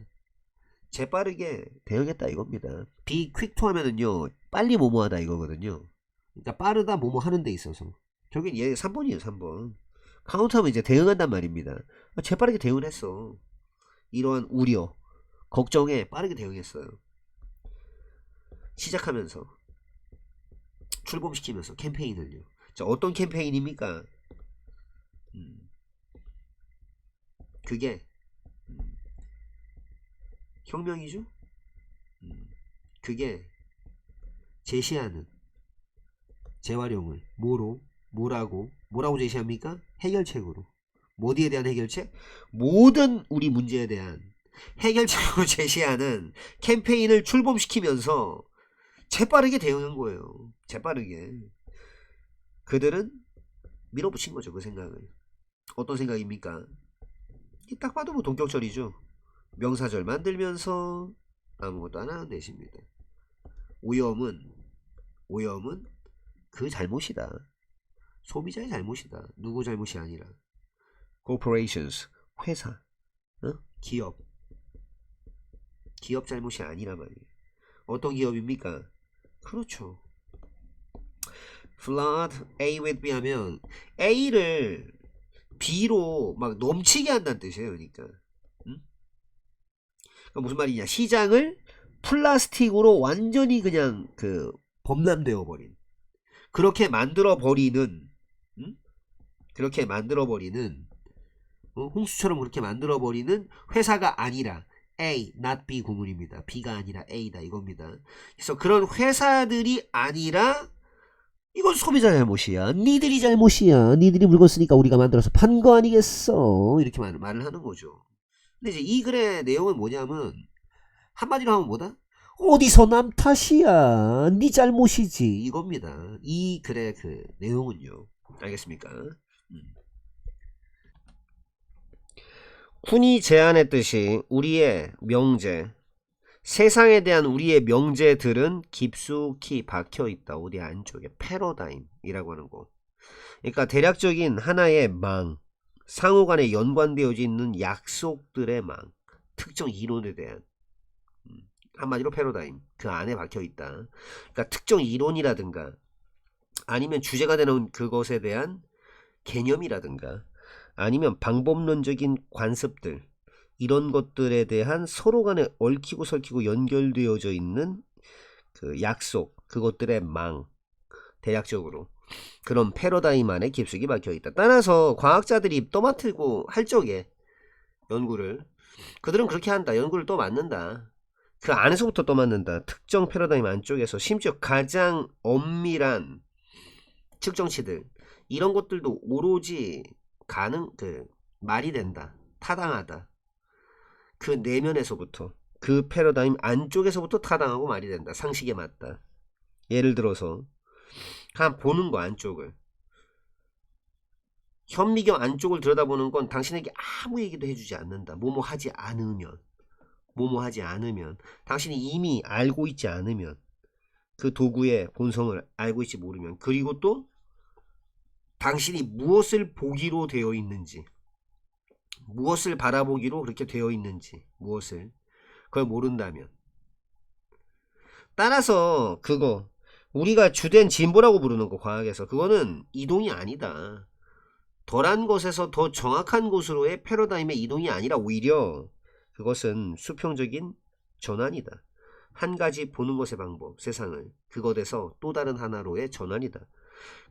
재빠르게 대응했다 이겁니다. be quick to 하면은요 빨리 뭐뭐하다 이거거든요. 그러니까 빠르다 뭐뭐 하는 데 있어서 결국엔 얘 3번이에요 3번. 카운트하면 이제 대응한단 말입니다. 재빠르게 대응을 했어. 이러한 우려 걱정에 빠르게 대응했어요. 시작하면서 출범시키면서 캠페인을요. 자 어떤 캠페인입니까? 그게 혁명이죠. 그게 제시하는 재활용을 뭐라고 제시합니까? 해결책으로. 어디에 대한 해결책? 모든 우리 문제에 대한 해결책으로 제시하는 캠페인을 출범시키면서 재빠르게 대응한 거예요. 재빠르게. 그들은 밀어붙인 거죠. 그 생각을. 어떤 생각입니까? 딱 봐도 뭐 동격절이죠. 명사절 만들면서 아무것도 안 하는 대신입니다. 오염은 그 잘못이다. 소비자의 잘못이다. 누구 잘못이 아니라. corporations 회사, 기업 잘못이 아니란 말이에요. 어떤 기업입니까? 그렇죠. flood A with B 하면 A를 B로 막 넘치게 한다는 뜻이에요. 그러니까 무슨 말이냐? 시장을 플라스틱으로 완전히 그냥 범람되어 버린 그렇게 만들어 버리는 홍수처럼 그렇게 만들어 버리는 회사가 아니라 A, not B 구문입니다. B가 아니라 A다 이겁니다. 그래서 그런 회사들이 아니라 이건 소비자 잘못이야. 니들이 잘못이야. 니들이 물건 쓰니까 우리가 만들어서 판 거 아니겠어. 이렇게 말을 하는 거죠. 근데 이제 이 글의 내용은 뭐냐면 한마디로 하면 뭐다? 어디서 남 탓이야. 니 잘못이지. 이겁니다. 이 글의 내용은요. 알겠습니까? 훈이 제안했듯이 우리의 명제, 세상에 대한 우리의 명제들은 깊숙이 박혀있다. 어디 안쪽에 패러다임이라고 하는 거. 그러니까 대략적인 하나의 망, 상호간에 연관되어져 있는 약속들의 망, 특정 이론에 대한 한마디로 패러다임. 그 안에 박혀 있다. 그러니까 특정 이론이라든가 아니면 주제가 되는 그것에 대한 개념이라든가 아니면 방법론적인 관습들 이런 것들에 대한 서로 간에 얽히고 설키고 연결되어져 있는 그 약속 그것들의 망 대략적으로 그런 패러다임 안에 깊숙이 박혀 있다. 따라서 과학자들이 떠맡고 할 적에 연구를 그들은 그렇게 한다. 연구를 또 맞는다. 그 안에서부터 떠맡는다. 특정 패러다임 안쪽에서 심지어 가장 엄밀한 측정치들 이런 것들도 오로지 말이 된다. 타당하다. 그 내면에서부터 그 패러다임 안쪽에서부터 타당하고 말이 된다. 상식에 맞다. 예를 들어서 한 보는 거 안쪽을 현미경 안쪽을 들여다보는 건 당신에게 아무 얘기도 해주지 않는다. 뭐뭐 하지 않으면 당신이 이미 알고 있지 않으면 그 도구의 본성을 알고 있지 모르면 그리고 또 당신이 무엇을 보기로 되어 있는지 무엇을 바라보기로 그렇게 되어 있는지 무엇을 그걸 모른다면 따라서 그거 우리가 주된 진보라고 부르는 거 과학에서 그거는 이동이 아니다. 덜한 것에서 더 정확한 곳으로의 패러다임의 이동이 아니라 오히려 그것은 수평적인 전환이다. 한 가지 보는 것의 방법, 세상을 그것에서 또 다른 하나로의 전환이다.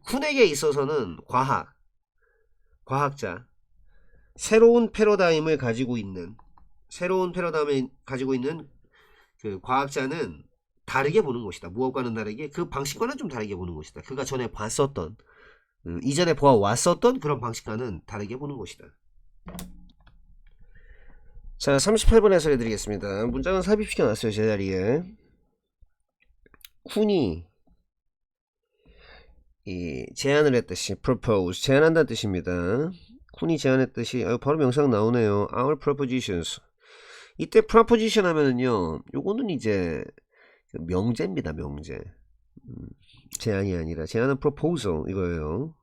쿤에게 있어서는 과학자, 새로운 패러다임을 가지고 있는 그 과학자는 다르게 보는 것이다. 무엇과는 다르게 그 방식과는 좀 다르게 보는 것이다. 그가 전에 봤었던 이전에 보아왔었던 그런 방식과는 다르게 보는 것이다. 자 38번 해설해드리겠습니다. 문장은 삽입시켜놨어요. 제자리에 쿤이 제안을 했듯이 propose 제안한다는 뜻입니다. 쿤이 제안했듯이 바로 명상 나오네요. Our propositions 이때 proposition 하면은요 요거는 이제 명제입니다. 명제 제안이 아니라 제안은 proposal 이거예요.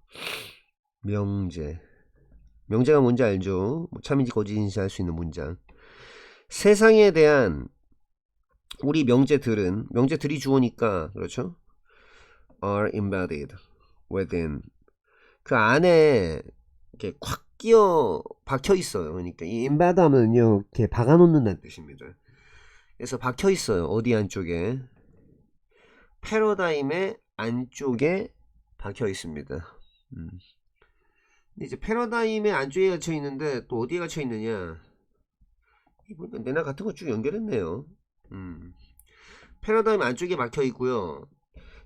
명제가 뭔지 알죠? 참인지 거짓인지 알 수 있는 문장. 세상에 대한 우리 명제들이 주어니까 그렇죠? are embedded within 그 안에 이렇게 콱 끼어 박혀 있어요. 그러니까 이 embed 하면요 이렇게 박아 놓는다는 뜻입니다. 그래서 박혀 있어요. 어디 안쪽에? 패러다임의 안쪽에 박혀 있습니다. 근데 이제 패러다임의 안쪽에 갇혀 있는데 또 어디에 갇혀 있느냐? 보니까 내나 같은 거 쭉 연결했네요. 패러다임 안쪽에 박혀 있고요.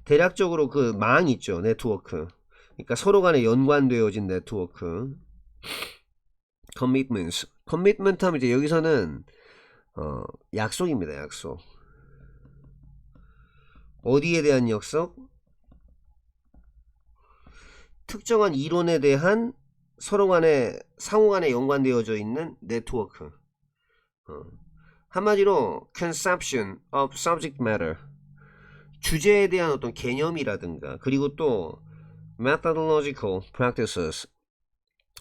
대략적으로 그 망 있죠. 네트워크. 그러니까 서로 간에 연관되어진 네트워크. commitments. commitment 하면 이제 여기서는 약속입니다. 약속. 어디에 대한 약속? 특정한 이론에 대한 서로 간에 상호 간에 연관되어져 있는 네트워크. 한마디로 conception of subject matter. 주제에 대한 어떤 개념이라든가 그리고 또 methodological practices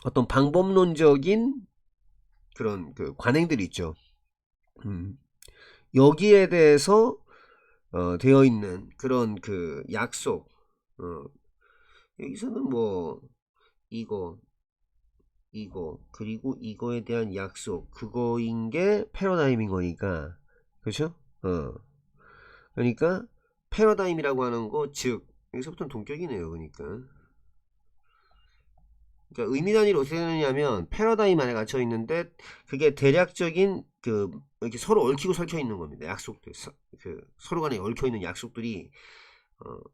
어떤 방법론적인 그런 그 관행들이 있죠. 여기에 대해서 되어 있는 그런 그 약속 여기서는 뭐 이거 그리고 이거에 대한 약속 그거인 게 패러다임인 거니까 그렇죠? 그러니까 패러다임이라고 하는 거 즉 여기서부터는 동격이네요. 그러니까 의미 단위로 어떻게 되느냐면 패러다임 안에 갇혀 있는데 그게 대략적인 그 이렇게 서로 얽히고 설켜 있는 겁니다. 약속들 그 서로 간에 얽혀 있는 약속들이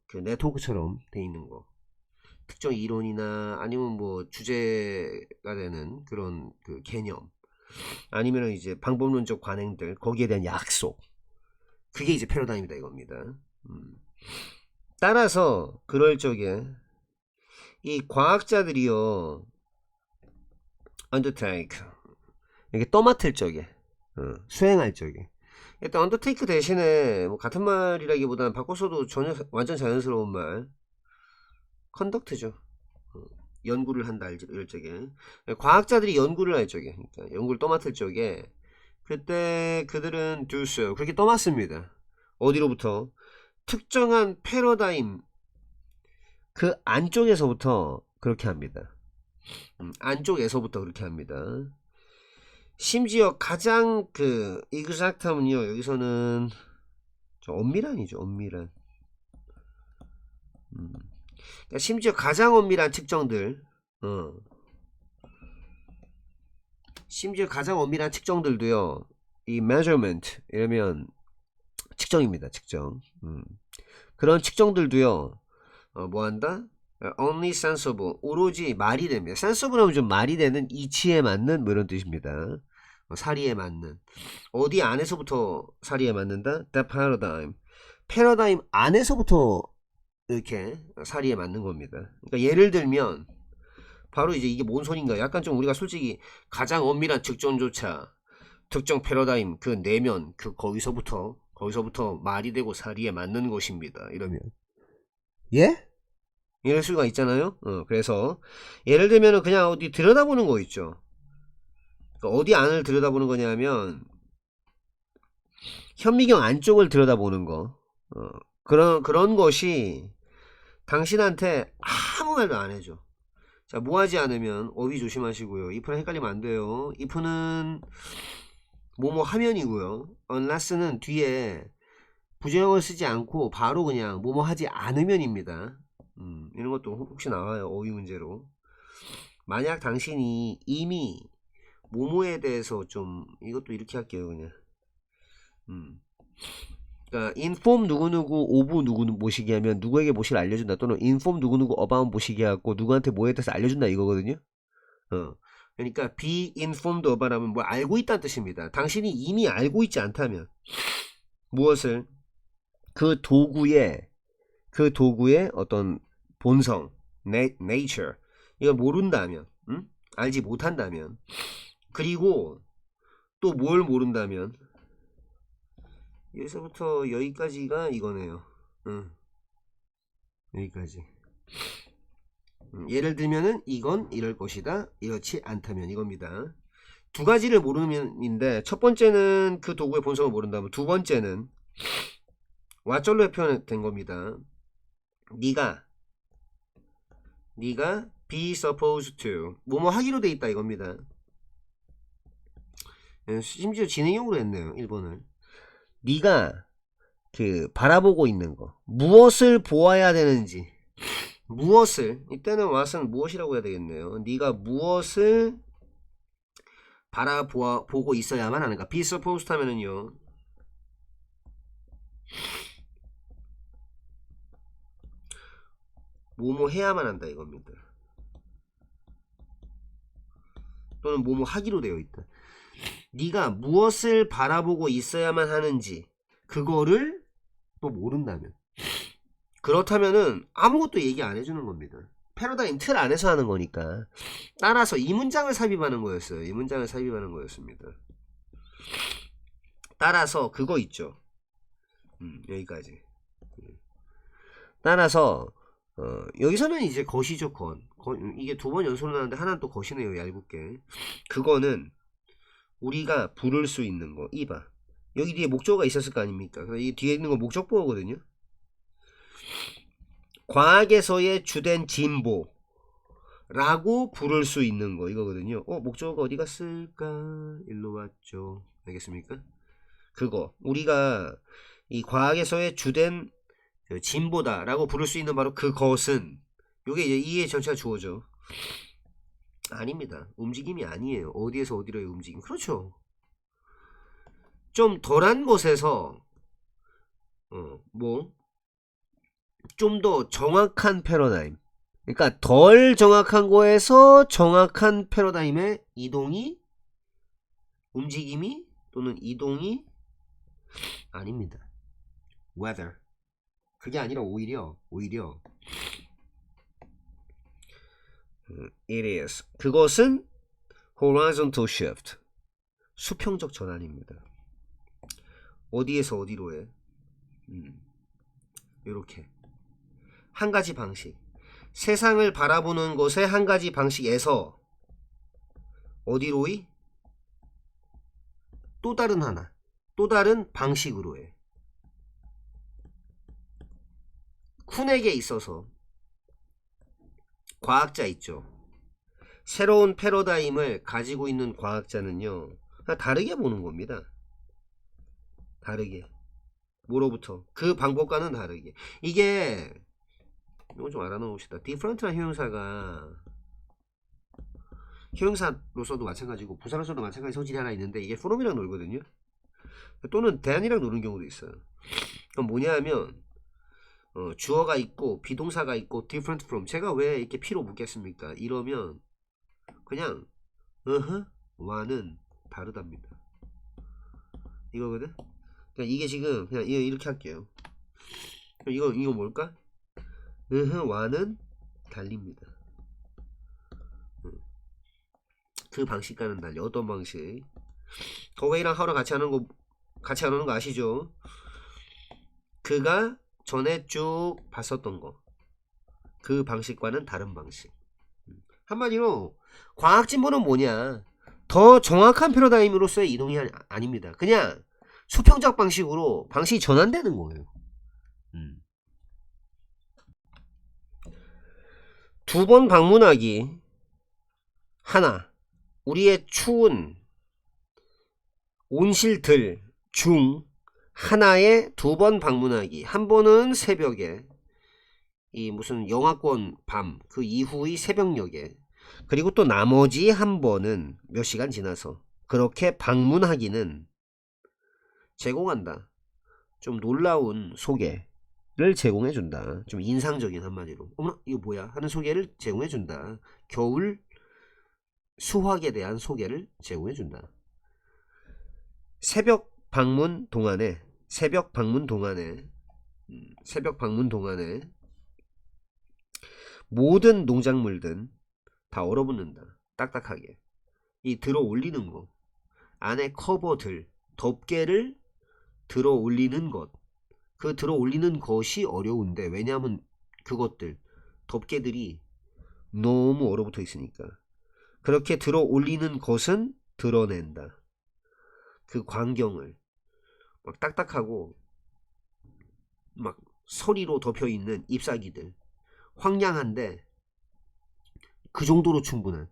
그 네트워크처럼 돼 있는 거. 특정 이론이나 아니면 뭐 주제가 되는 그런 그 개념 아니면 이제 방법론적 관행들 거기에 대한 약속 그게 이제 패러다임이다 이겁니다. 따라서 그럴 적에 이 과학자들이요 undertake 이게 떠맡을 적에 수행할 적에 일단 undertake 대신에 뭐 같은 말이라기보다는 바꿔서도 전혀 완전 자연스러운 말 컨덕트죠. 연구를 한다 이럴 적에 과학자들이 연구를 할 적에 그러니까 연구를 떠맡을 적에 그때 그들은 do so 그렇게 떠났습니다. 어디로부터? 특정한 패러다임 그 안쪽에서부터 그렇게 합니다. 안쪽에서부터 그렇게 합니다. 심지어 가장 그 exact하면요 여기서는 엄밀한이죠. 엄밀한. 그러니까 심지어 가장 엄밀한 측정들 심지어 가장 엄밀한 측정들도요 이 measurement 이러면 측정입니다. 측정. 그런 측정들도요 뭐한다? only sensible 오로지 말이 됩니다. sensible 하면 좀 말이 되는 이치에 맞는 뭐 이런 뜻입니다. 사리에 맞는 어디 안에서부터 사리에 맞는다? that paradigm 패러다임 안에서부터 이렇게 사리에 맞는 겁니다. 그러니까 예를 들면 바로 이제 이게 뭔 소린가 약간 좀 우리가 솔직히 가장 엄밀한 측정조차 특정 패러다임 그 내면 그 거기서부터 말이 되고 사리에 맞는 것입니다. 이러면 예? 이럴 수가 있잖아요. 그래서 예를 들면은 그냥 어디 들여다보는 거 있죠. 그러니까 어디 안을 들여다보는 거냐면 현미경 안쪽을 들여다보는 거. 그런 것이 당신한테 아무 말도 안 해줘. 자, 뭐 하지 않으면 어휘 조심하시고요. if는 헷갈리면 안 돼요. if는 뭐뭐 하면이고요. unless는 뒤에 부정형을 쓰지 않고 바로 그냥 뭐뭐 하지 않으면입니다. 이런 것도 혹시 나와요. 어휘 문제로. 만약 당신이 이미 뭐뭐에 대해서 좀 이것도 이렇게 할게요. 그냥 그러니까 inform 누구누구 오브 누구 모시기 하면 누구에게 모시기를 알려준다 또는 inform 누구누구 about 모시기 하고 누구한테 뭐에 대해서 알려준다 이거거든요. 그러니까 be informed about 하면 뭐 알고 있다는 뜻입니다. 당신이 이미 알고 있지 않다면 무엇을 그 도구의 어떤 본성 nature 이걸 모른다면 알지 못한다면 그리고 또 뭘 모른다면 여기서부터 여기까지가 이거네요. 여기까지. 예를 들면은 이건 이럴 것이다. 이렇지 않다면 이겁니다. 두 가지를 모르면인데 첫 번째는 그 도구의 본성을 모른다면 두 번째는 왓절로 표현된 겁니다. 네가 be supposed to 뭐뭐 하기로 돼 있다 이겁니다. 심지어 진행형으로 했네요. 1번을. 네가 그 바라보고 있는 거 무엇을 보아야 되는지 무엇을 이때는 what은 무엇이라고 해야 되겠네요. 네가 무엇을 바라보고 있어야만 하는가. be supposed 하면은요 뭐뭐 해야만 한다 이겁니다. 또는 뭐뭐 하기로 되어 있다. 네가 무엇을 바라보고 있어야만 하는지 그거를 또 모른다면 그렇다면은 아무것도 얘기 안 해주는 겁니다. 패러다임 틀 안에서 하는 거니까. 따라서 이 문장을 삽입하는 거였어요. 이 문장을 삽입하는 거였습니다. 따라서 그거 있죠. 여기까지. 따라서 여기서는 이제 것이죠. 이게 두 번 연속으로 나왔는데 하나는 또 것이네요. 얄궂게. 그거는 우리가 부를 수 있는 거. 이봐. 여기 뒤에 목적어가 있었을 거 아닙니까? 이 뒤에 있는 건 목적보어거든요. 과학에서의 주된 진보 라고 부를 수 있는 거 이거거든요. 목적어가 어디 갔을까? 일로 왔죠. 알겠습니까? 그거 우리가 이 과학에서의 주된 진보다 라고 부를 수 있는 바로 그것은 요게 이제 이해 전체가 주어져. 아닙니다. 움직임이 아니에요. 어디에서 어디로의 움직임. 그렇죠. 좀 덜한 곳에서 좀 더 정확한 패러다임. 그러니까 덜 정확한 거에서 정확한 패러다임의 이동이 움직임이 또는 이동이 아닙니다. weather. 그게 아니라 오히려 it is. 그것은 horizontal shift. 수평적 전환입니다. 어디에서 어디로에 이렇게 한 가지 방식 세상을 바라보는 것의 한 가지 방식에서 어디로이 또 다른 하나, 또 다른 방식으로 해. 쿤에게 있어서 과학자 있죠. 새로운 패러다임을 가지고 있는 과학자는요, 다르게 보는 겁니다. 다르게. 뭐로부터? 그 방법과는 다르게. 이게 이거 좀 알아놓읍시다. 디퍼런트란 형용사로서도 마찬가지고 부사로서도 마찬가지 성질이 하나 있는데 이게 from이랑 놀거든요. 또는 than이랑 노는 경우도 있어요. 그럼 뭐냐 하면 주어가 있고 비동사가 있고 different from, 제가 왜 이렇게 P로 묻겠습니까? 이러면 그냥 와는 다르답니다. 이거거든. 그러니까 이게 지금 그냥 이렇게 할게요. 이거 뭘까? 와는 달립니다. 그 방식과는 달리. 어떤 방식? 더웨이랑 하우랑 같이 안 하는 거 아시죠? 그가 전에 쭉 봤었던 거, 그 방식과는 다른 방식. 한마디로 과학 진보는 뭐냐? 더 정확한 패러다임으로서의 이동이 아닙니다. 그냥 수평적 방식으로 방식이 전환되는 거예요. 두 번 방문하기. 하나, 우리의 추운 온실들 중 하나에 두 번 방문하기. 한 번은 새벽에, 이 무슨 영화권 밤 그 이후의 새벽녘에, 그리고 또 나머지 한 번은 몇 시간 지나서. 그렇게 방문하기는 제공한다. 좀 놀라운 소개를 제공해준다. 좀 인상적인, 한마디로 어머나 이거 뭐야 하는 소개를 제공해준다. 겨울 수확에 대한 소개를 제공해준다. 새벽 방문 동안에 모든 농작물들은 다 얼어붙는다. 딱딱하게. 이 들어 올리는 거, 안에 커버들, 덮개를 들어 올리는 것, 그 들어 올리는 것이 어려운데, 왜냐하면 그것들 덮개들이 너무 얼어붙어 있으니까. 그렇게 들어 올리는 것은 드러낸다. 그 광경을 막 딱딱하고 막 서리로 덮여 있는 잎사귀들, 황량한데 그 정도로 충분한,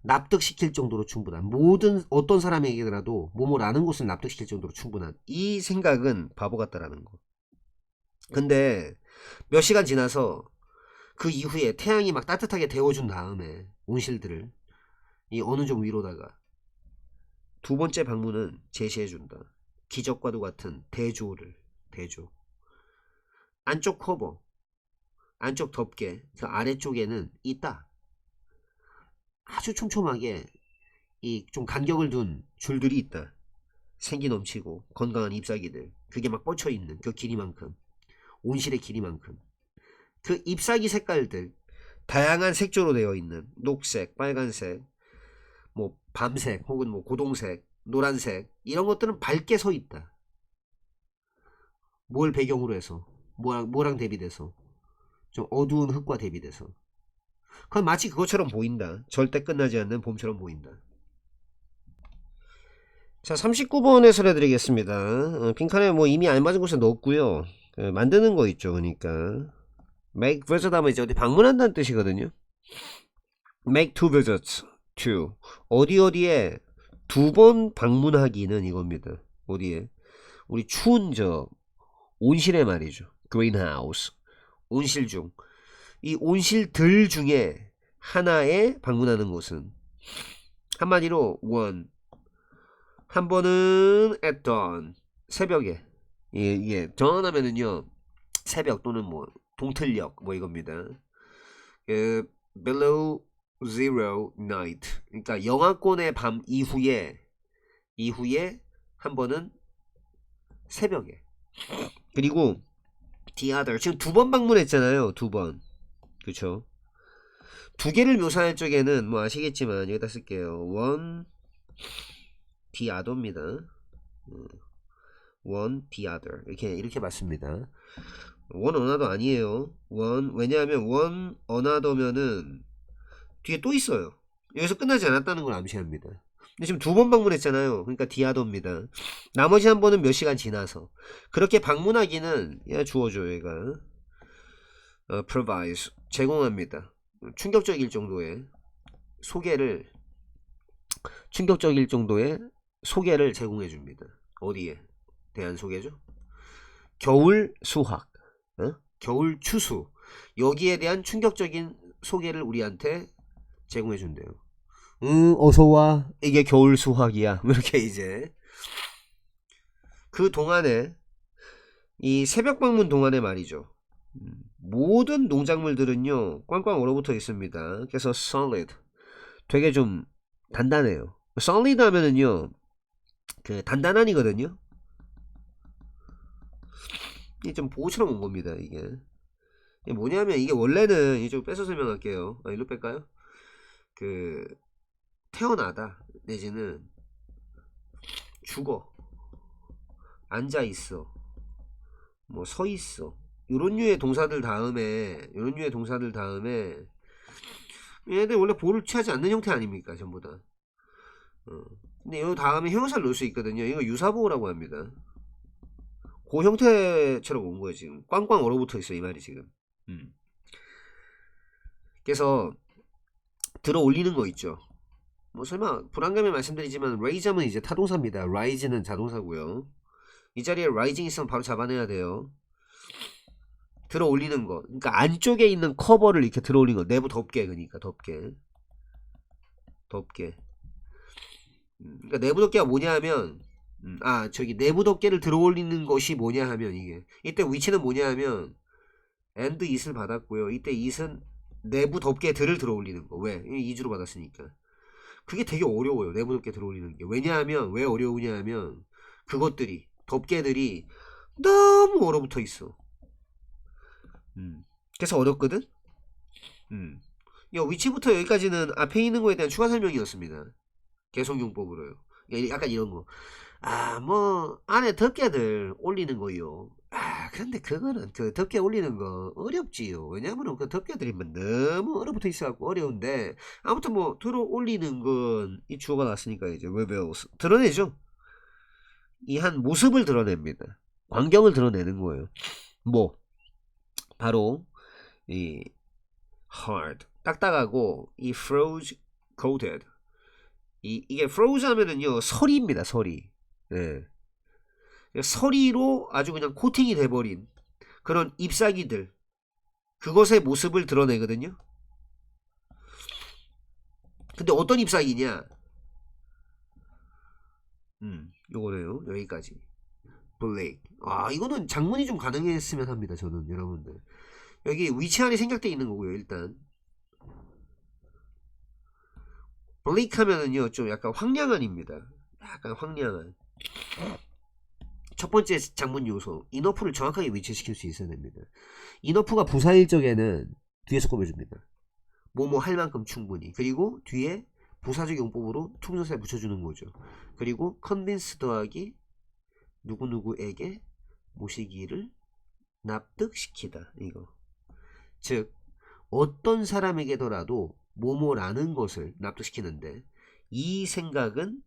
납득시킬 정도로 충분한, 모든 어떤 사람에게라도 뭐뭐라는 것을 납득시킬 정도로 충분한, 이 생각은 바보 같다라는 거. 근데 몇 시간 지나서 그 이후에 태양이 막 따뜻하게 데워준 다음에 온실들을 이 어느 좀 위로다가 두 번째 방문은 제시해준다. 기적과도 같은 대조. 안쪽 커버, 안쪽 덮개, 그 아래쪽에는 있다. 아주 촘촘하게 이 좀 간격을 둔 줄들이 있다. 생기 넘치고 건강한 잎사귀들, 그게 막 뻗쳐 있는 그 길이만큼, 온실의 길이만큼, 그 잎사귀 색깔들 다양한 색조로 되어 있는 녹색, 빨간색, 뭐 밤색 혹은 뭐 고동색, 노란색, 이런 것들은 밝게 서 있다. 뭘 배경으로 해서, 뭐랑 대비돼서, 좀 어두운 흙과 대비돼서. 그건 마치 그것처럼 보인다. 절대 끝나지 않는 봄처럼 보인다. 자, 39번에서 해드리겠습니다. 빈칸에 뭐 이미 알맞은 곳에 넣었고요. 만드는 거 있죠. 그러니까 make visit 하면 이제 어디 방문한다는 뜻이거든요. make two visits to, 어디에 두 번 방문하기는 이겁니다. 어디에? 우리 추운 저 온실에 말이죠. greenhouse, 온실 중, 이 온실들 중에 하나에 방문하는 곳은, 한마디로 one, 한 번은 at dawn, 새벽에. 예, dawn하면은요 새벽 또는 뭐 동틀녘 뭐 이겁니다. below zero night, 그러니까 영하권의 밤 이후에 한 번은 새벽에. 그리고 the other, 지금 두 번 방문했잖아요. 두 번. 그쵸? 두 개를 묘사할 적에는 뭐 아시겠지만 여기다 쓸게요. one the other입니다. one the other, 이렇게 맞습니다. one another 아니에요. one, 왜냐하면 one another면은 뒤에 또 있어요. 여기서 끝나지 않았다는 걸 암시합니다. 근데 지금 2번 방문했잖아요. 그러니까 디아도입니다. 나머지 한 번은 몇 시간 지나서. 그렇게 방문하기는 얘 주어줘요. 얘가 provides 제공합니다. 충격적일 정도의 소개를 충격적일 정도의 소개를 제공해 줍니다. 어디에 대한 소개죠? 겨울 수학, 겨울 추수, 여기에 대한 충격적인 소개를 우리한테 제공해 준대요. 어서와, 이게 겨울 수학이야. 이렇게 이제 그 동안에, 이 새벽 방문 동안에 말이죠, 모든 농작물들은요 꽝꽝 얼어붙어 있습니다. 그래서 solid, 되게 좀 단단해요. solid 하면은요 그 단단한이거든요. 이게 좀 보호처럼 온 겁니다. 이게 뭐냐면, 이게 원래는 이쪽 뺏어 설명할게요. 일로 뺄까요? 그 태어나다 내지는 죽어, 앉아 있어, 뭐 서 있어, 요런 류의 동사들 다음에 얘들 원래 보호를 취하지 않는 형태 아닙니까? 전부 다. 근데 요 다음에 형용사를 넣을 수 있거든요. 이거 유사보호라고 합니다. 그 형태처럼 온 거예요. 지금 꽝꽝 얼어붙어 있어 이 말이 지금. 그래서 들어 올리는 거 있죠. 뭐 설마 불안감에 말씀드리지만 raise하면 이제 타동사입니다. rise는 자동사고요. 이 자리에 rising 있으면 바로 잡아내야 돼요. 들어 올리는 거, 그러니까 안쪽에 있는 커버를 이렇게 들어 올리는 거, 내부 덮개, 그러니까 덮개. 그러니까 내부 덮개가 뭐냐 하면, 저기 내부 덮개를 들어 올리는 것이 뭐냐 하면, 이때 위치는 뭐냐 하면 and it을 받았고요. 이때 it은 내부 덮개들을 들어 올리는 거. 왜? 2주로 받았으니까. 그게 되게 어려워요. 내부 덮개 들어 올리는 게. 왜냐하면, 왜 어려우냐 하면 그것들이, 덮개들이 너무 얼어붙어 있어. 그래서 어렵거든. 위치부터 여기까지는 앞에 있는 거에 대한 추가 설명이었습니다. 계속용법으로요. 약간 이런 거. 뭐 안에 덮개들 올리는 거요. 근데 그거는 그 덮개 올리는 거 어렵지요. 왜냐면 그 덮개들이 너무 얼어붙어 있어갖고 어려운데, 아무튼 뭐 들어 올리는 건 이 주어가 났으니까 이제 reveals, 드러내죠. 이 한 모습을 드러냅니다. 광경을 드러내는 거예요. 뭐 바로 이 hard, 딱딱하고, 이 froze coated, 이게 froze 하면은요 서리입니다. 서리. 예. 서리로 아주 그냥 코팅이 돼버린 그런 잎사귀들, 그것의 모습을 드러내거든요. 근데 어떤 잎사귀냐? 요거네요. 여기까지. 블랙. 이거는 장문이 좀 가능했으면 합니다. 저는 여러분들 여기 위치 안에 생략되어 있는 거고요. 일단 블랙 하면은요 좀 약간 황량한입니다. 약간 황량한. 첫 번째 장문 요소, 인어프를 정확하게 위치시킬 수 있어야 됩니다. 인어프가 부사일 적에는 뒤에서 꼽아줍니다. 뭐뭐 할 만큼 충분히. 그리고 뒤에 부사적 용법으로 투부정사에 붙여주는 거죠. 그리고 convince 더하기 누구누구에게 모시기를 납득시키다. 이거. 즉 어떤 사람에게더라도 뭐뭐라는 것을 납득시키는데, 이 생각은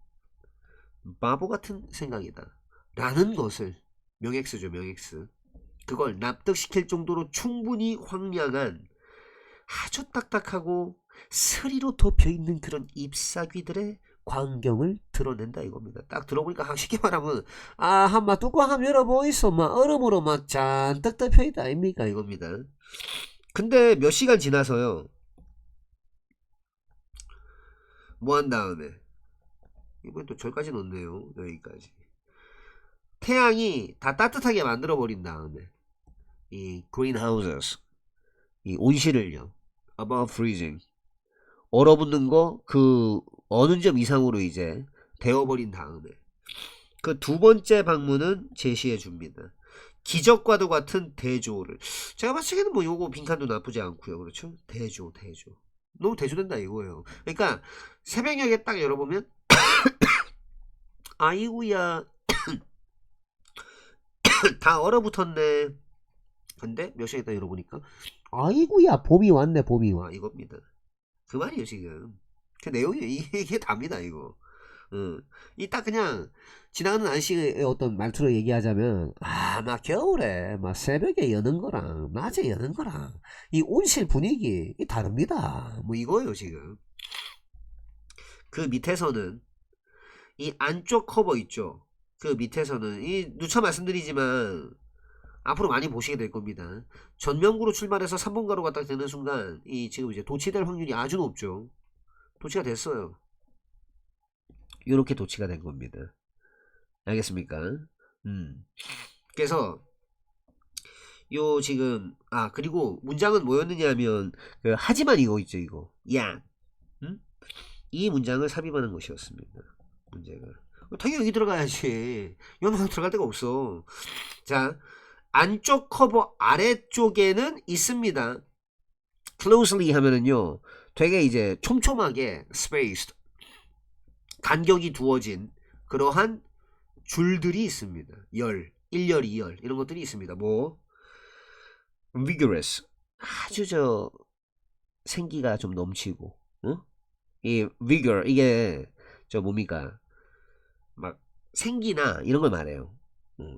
바보 같은 생각이다 라는 것을, 명엑스죠, 명엑스. 그걸 납득시킬 정도로 충분히 황량한, 아주 딱딱하고 스리로 덮여있는 그런 잎사귀들의 광경을 드러낸다 이겁니다. 딱 들어보니까 쉽게 말하면 한마 뚜껑 한번 열어보이소, 막 얼음으로 막 잔뜩 덮여있다 아닙니까 이겁니다. 근데 몇 시간 지나서요, 뭐 한 다음에, 이번엔 또 절까지 넣네요. 여기까지 태양이 다 따뜻하게 만들어 버린 다음에, 이 greenhouses, 이 온실을요, above freezing, 얼어붙는 거 그 어느 점 이상으로 이제 데워버린 다음에, 그 두 번째 방문은 제시해 줍니다. 기적과도 같은 대조를. 제가 봤을 때는 뭐 요거 빈칸도 나쁘지 않고요. 그렇죠? 대조. 너무 대조된다 이거예요. 그러니까 새벽녘에 딱 열어보면 아이고야 다 얼어붙었네. 근데 몇 시간 있다 열어보니까 아이고야 봄이 왔네, 봄이 와, 이겁니다. 그 말이에요 지금. 그 내용이 이게 답니다 이거. 이 딱 그냥 지나가는 아저씨의 어떤 말투로 얘기하자면 막 겨울에 막 새벽에 여는 거랑 낮에 여는 거랑 이 온실 분위기 이 다릅니다. 뭐 이거예요 지금. 그 밑에서는 이 안쪽 커버 있죠. 그 밑에서는 이 누차 말씀드리지만 앞으로 많이 보시게 될 겁니다. 전면구로 출발해서 3번가로 갔다 되는 순간 이 지금 이제 도치될 확률이 아주 높죠. 도치가 됐어요. 이렇게 도치가 된 겁니다. 알겠습니까? 그래서 요 지금 그리고 문장은 뭐였느냐 하면 그 하지만 이거 있죠 이거 야 이 문장을 삽입하는 것이었습니다. 문제가 당연히 여기 들어가야지. 여기 들어갈 데가 없어. 자, 안쪽 커버 아래쪽에는 있습니다. closely 하면은요 되게 이제 촘촘하게 spaced 간격이 두어진 그러한 줄들이 있습니다. 열, 1열, 2열 이런 것들이 있습니다. 뭐 vigorous 아주 생기가 좀 넘치고 이 vigor 이게 뭡니까 막 생기나 이런 걸 말해요.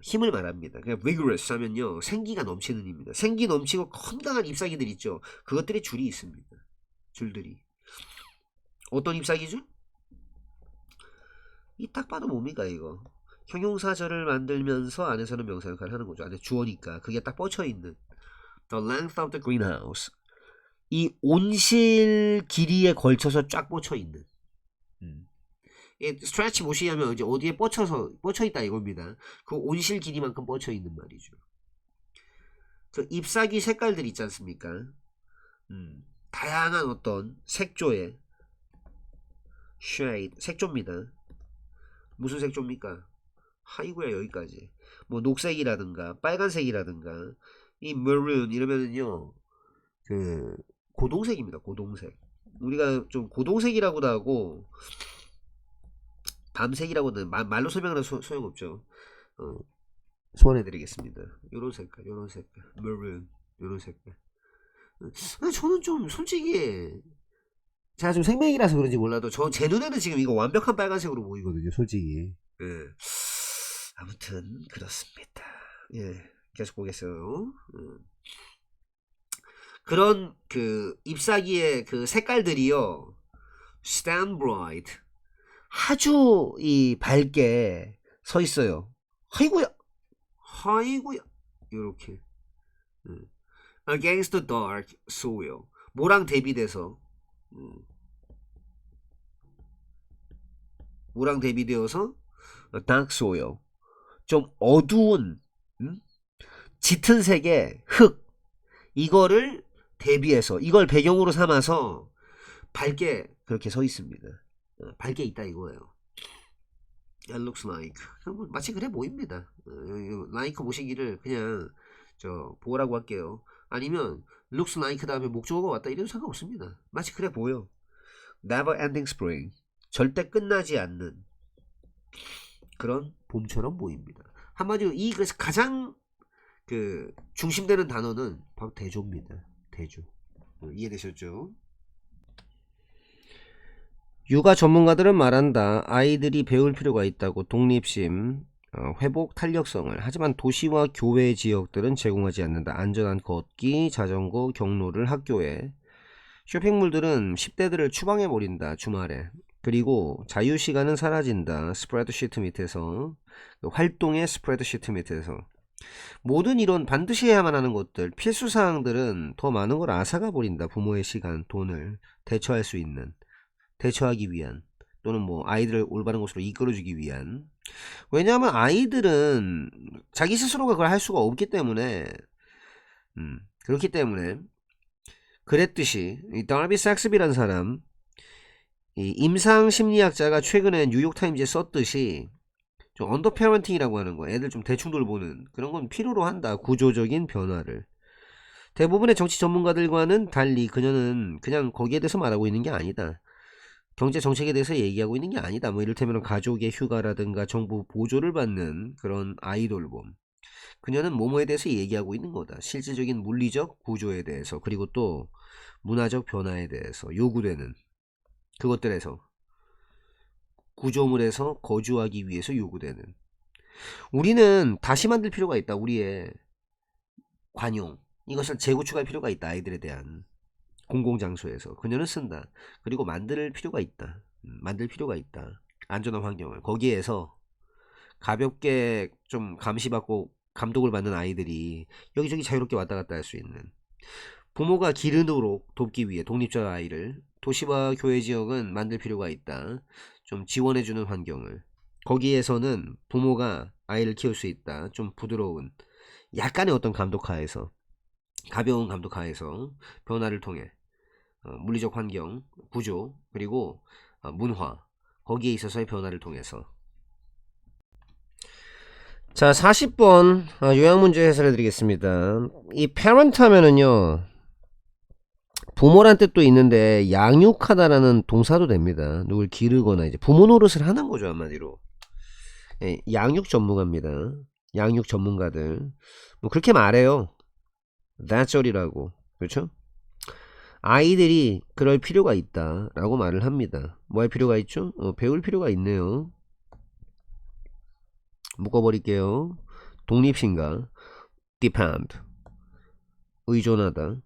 힘을 말합니다. 그냥 vigorous 하면요 생기가 넘치는 입니다. 생기 넘치고 건강한 잎사귀들 있죠. 그것들의 줄이 있습니다. 줄들이 어떤 잎사귀죠? 이 딱 봐도 뭡니까 이거 형용사절을 만들면서 안에서는 명사 역할을 하는 거죠. 안에 주어니까 그게 딱 뻗쳐있는 the length of the greenhouse 이 온실 길이에 걸쳐서 쫙 뻗쳐있는 스트레치 무시하면 이제 어디에 뻗쳐있다 이겁니다. 그 온실 길이만큼 뻗쳐있는 말이죠. 그 잎사귀 색깔들 있지 않습니까? 다양한 어떤 색조의 shade 색조입니다. 무슨 색조입니까? 하이구야 여기까지 뭐 녹색이라든가 빨간색이라든가 이 maroon 이러면은요 그 고동색입니다. 고동색 우리가 좀 고동색이라고도 하고 밤색이라고는 말로 설명하는 소용없죠. 소환해드리겠습니다. 요런 색깔 maroon 요런 색깔. 저는 좀 솔직히 제가 좀 생맥이라서 그런지 몰라도 제 눈에는 지금 이거 완벽한 빨간색으로 보이거든요 솔직히. 아무튼 그렇습니다. 계속 보겠어요. 그런 그 잎사귀의 그 색깔들이요 stand bright 아주 이 밝게 서 있어요. 하이구야 요렇게 against the dark soil 뭐랑 대비돼서 뭐랑 대비되어서 dark soil 좀 어두운 짙은 색의 흙 이거를 대비해서 이걸 배경으로 삼아서 밝게 그렇게 서 있습니다. 밝게 있다 이거예요. It looks like 마치 그래 보입니다. like 모시기를 그냥 보라고 할게요. 아니면 looks like 다음에 목적어가 왔다 이래도 상관없습니다. 마치 그래 보여. Never ending spring 절대 끝나지 않는 그런 봄처럼 보입니다. 한마디로 그래서 가장 그 중심되는 단어는 바로 대조입니다. 대조. 이해되셨죠? 육아 전문가들은 말한다. 아이들이 배울 필요가 있다고 독립심, 회복 탄력성을. 하지만 도시와 교외 지역들은 제공하지 않는다. 안전한 걷기, 자전거, 경로를 학교에. 쇼핑몰들은 10대들을 추방해버린다. 주말에. 그리고 자유시간은 사라진다. 스프레드시트 밑에서. 활동의 스프레드시트 밑에서. 모든 이런 반드시 해야만 하는 것들 필수사항들은 더 많은 걸 앗아가 버린다. 부모의 시간, 돈을 대처하기 위한 또는 뭐 아이들을 올바른 곳으로 이끌어주기 위한. 왜냐하면 아이들은 자기 스스로가 그걸 할 수가 없기 때문에 그렇기 때문에 그랬듯이 이 더비 삭스비라는 사람 이 임상심리학자가 최근에 뉴욕타임즈에 썼듯이 좀 언더페어런팅이라고 하는 거 애들 좀 대충 돌보는 그런 건 필요로 한다. 구조적인 변화를. 대부분의 정치 전문가들과는 달리 그녀는 그냥 거기에 대해서 말하고 있는 게 아니다. 경제 정책에 대해서 얘기하고 있는 게 아니다. 뭐 이를테면 가족의 휴가라든가 정부 보조를 받는 그런 아이 돌봄. 그녀는 뭐뭐에 대해서 얘기하고 있는 거다. 실질적인 물리적 구조에 대해서 그리고 또 문화적 변화에 대해서 요구되는 그것들에서 구조물에서 거주하기 위해서 요구되는. 우리는 다시 만들 필요가 있다. 우리의 관용. 이것을 재구축할 필요가 있다. 아이들에 대한 공공장소에서. 그녀는 쓴다. 그리고 만들 필요가 있다. 만들 필요가 있다. 안전한 환경을. 거기에서 가볍게 좀 감시받고 감독을 받는 아이들이 여기저기 자유롭게 왔다 갔다 할 수 있는. 부모가 기르도록 돕기 위해 독립적 아이를 도시와 교외 지역은 만들 필요가 있다. 좀 지원해주는 환경을. 거기에서는 부모가 아이를 키울 수 있다. 좀 부드러운 약간의 어떤 감독하에서, 가벼운 감독하에서 변화를 통해 물리적 환경, 구조, 그리고 문화, 거기에 있어서의 변화를 통해서. 자, 40번 요약문제 해설해 드리겠습니다. 이 parent 하면은요, 부모란 뜻도 있는데 양육하다라는 동사도 됩니다. 누굴 기르거나 이제 부모 노릇을 하는 거죠, 한마디로. 예, 양육 전문가입니다. 양육 전문가들 뭐 그렇게 말해요. That's all이라고. 그렇죠? 아이들이 그럴 필요가 있다 라고 말을 합니다. 뭐 할 필요가 있죠? 배울 필요가 있네요. 묶어버릴게요. 독립심과 depend, 의존하다.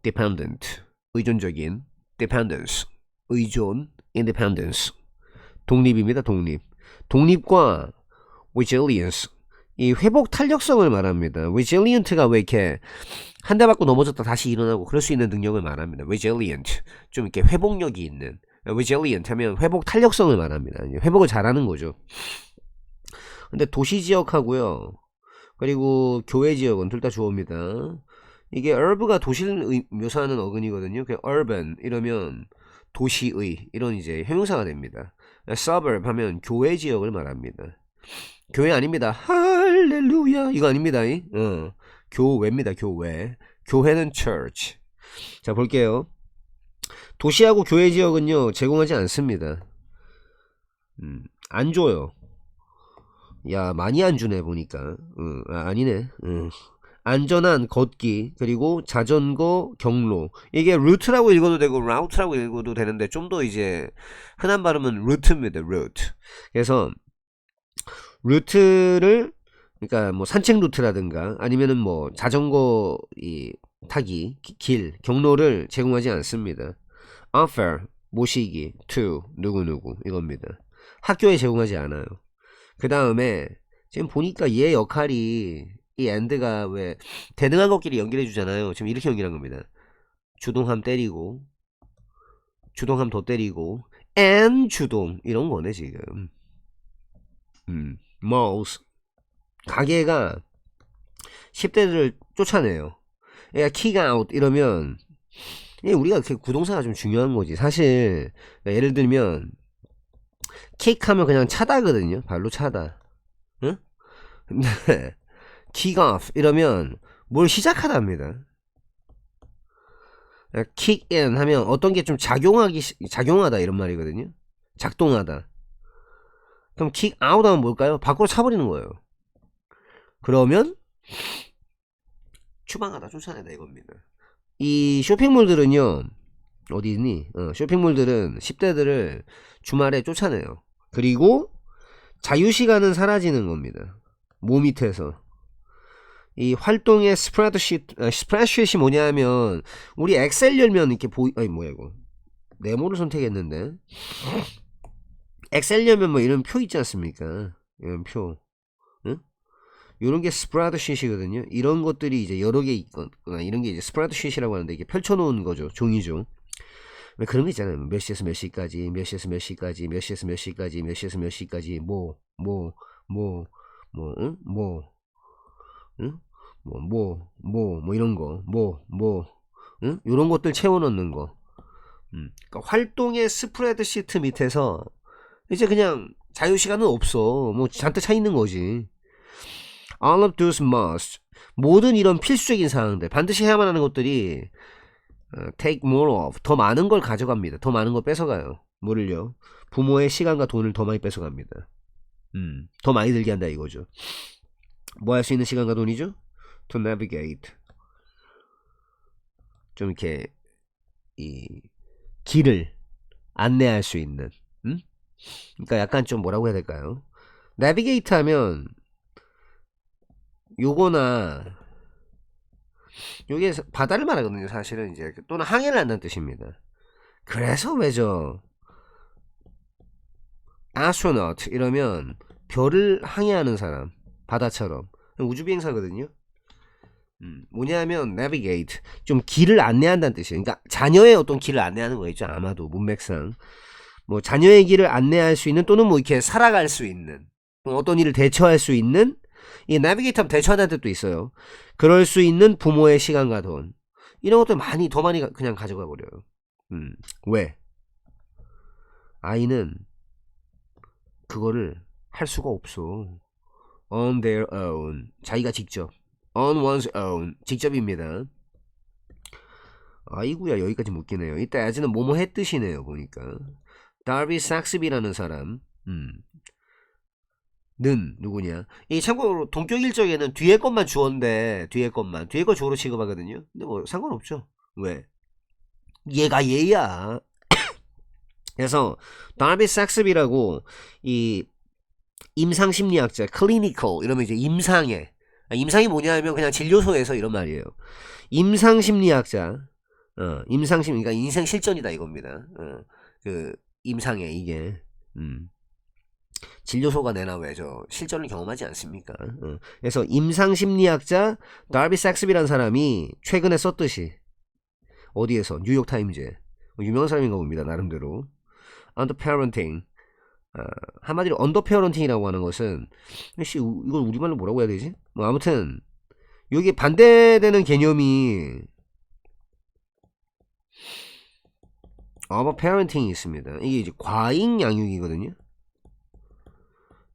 dependent, 의존적인. dependence, 의존. independence, 독립입니다. 독립. 독립과 resilience, 이 회복 탄력성을 말합니다. resilient가 왜 이렇게 한 대 맞고 넘어졌다 다시 일어나고 그럴 수 있는 능력을 말합니다. resilient, 좀 이렇게 회복력이 있는. resilient 하면 회복 탄력성을 말합니다. 회복을 잘하는 거죠. 근데 도시 지역하고요, 그리고 교외 지역은 둘 다 주어입니다. 이게 urb가 도시를 묘사하는 어근이거든요. 그 urban 이러면 도시의, 이런 이제 형용사가 됩니다. suburb 하면 교외 지역을 말합니다. 교회 아닙니다. 할렐루야 이거 아닙니다. 교외입니다. 교외. 교회는 church. 자, 볼게요. 도시하고 교외 지역은요 제공하지 않습니다. 안 줘요. 야, 많이 안 주네 보니까. 아니네. 안전한 걷기, 그리고 자전거 경로. 이게 루트라고 읽어도 되고 라우트라고 읽어도 되는데 좀 더 이제 흔한 발음은 루트입니다. 루트. 그래서 루트를, 그러니까 뭐 산책 루트라든가 아니면은 뭐 자전거 타기 길 경로를 제공하지 않습니다. offer, 모시기. to, 누구누구 이겁니다. 학교에 제공하지 않아요. 그 다음에 지금 보니까 얘 역할이, 이 and가 왜 대등한 것끼리 연결해 주잖아요. 지금 이렇게 연결한 겁니다. 주동함 때리고, 주동함 더 때리고, and 주동 이런 거네 지금. malls, 가게가 10대들을 쫓아내요. 그러니까 kick out 이러면, 우리가 그 구동사가 좀 중요한 거지 사실. 예를 들면 kick 하면 그냥 차다거든요. 발로 차다. 응? 근데 kick off 이러면 뭘 시작하답니다. kick in 하면 어떤 게 좀 작용하다 이런 말이거든요. 작동하다. 그럼 kick out 하면 뭘까요? 밖으로 차버리는 거예요. 그러면 추방하다, 쫓아내다 이겁니다. 이 쇼핑몰들은요, 어디 있니? 쇼핑몰들은 10대들을 주말에 쫓아내요. 그리고 자유시간은 사라지는 겁니다. 모 밑에서. 이 활동의 스프레드시트이 뭐냐 하면, 우리 엑셀 열면 이렇게 아니 뭐야 이거, 네모를 선택했는데, 엑셀 열면 뭐 이런 표 있지 않습니까? 이런 표. 응? 이런 게 스프레드시트이거든요. 이런 것들이 이제 여러 개 있거나, 이런 게 이제 스프레드시트라고 하는데, 이게 펼쳐놓은 거죠. 종이죠. 왜 그런 거 있잖아요. 몇 시에서 몇 시까지, 몇 시에서 몇 시까지, 몇 시에서 몇 시까지, 몇 시에서 몇 시까지, 응? 응? 뭐 이런 거, 응? 이런 것들 채워넣는 거. 그러니까 활동의 스프레드시트 밑에서 이제 그냥 자유시간은 없어. 뭐 잔뜩 차 있는 거지. All of those must, 모든 이런 필수적인 사항들, 반드시 해야만 하는 것들이 take more of, 더 많은 걸 가져갑니다. 더 많은 걸 뺏어가요. 뭐를요? 부모의 시간과 돈을 더 많이 뺏어갑니다. 더 많이 들게 한다 이거죠. 뭐 할 수 있는 시간과 돈이죠? To navigate, 좀 이렇게 이 길을 안내할 수 있는, 그러니까 약간 좀 뭐라고 해야 될까요? 내비게이트 하면 요거나 요게 바다를 말하거든요. 사실은 이제 또는 항해를 한다는 뜻입니다. 그래서 왜죠? astronaut 이러면 별을 항해하는 사람, 바다처럼 우주비행사거든요. 뭐냐면 navigate 좀 길을 안내한다는 뜻이에요. 그러니까 자녀의 어떤 길을 안내하는 거겠죠. 아마도 문맥상 뭐 자녀의 길을 안내할 수 있는 또는 뭐 이렇게 살아갈 수 있는 어떤 일을 대처할 수 있는 이 navigate 하면 대처한다는 뜻도 있어요. 그럴 수 있는 부모의 시간과 돈 이런 것들 많이 더 많이 그냥 가져가 버려요. 왜? 아이는 그거를 할 수가 없어. On their own 자기가 직접 on one's own 직접입니다. 아이구야 여기까지 묶이네요. 이따 as는 뭐뭐 했듯이네요 보니까. 다비 삭스비라는 사람 는 누구냐? 이 참고로 동격 일정에는 뒤에 것만 주어인데 뒤에 거 주어로 취급하거든요. 근데 뭐 상관없죠. 왜? 얘가 얘야. 그래서 다비 삭스비라고 이 임상심리학자 클리니컬 이러면 이제 임상이 뭐냐면 그냥 진료소에서 이런 말이에요. 임상심리학자 임상심 그러니까 인생 실전이다 이겁니다. 그 임상에 이게 진료소가 내나 왜죠 실전을 경험하지 않습니까? 그래서 임상심리학자 다비 삭스비라는 사람이 최근에 썼듯이 어디에서 뉴욕타임즈에 유명한 사람인가 봅니다 나름대로. 언더페어런팅 한마디로 언더페어런팅이라고 하는 것은 이걸 우리말로 뭐라고 해야 되지? 뭐 아무튼 여기 반대되는 개념이 오버페어런팅이 있습니다. 이게 이제 과잉 양육이거든요.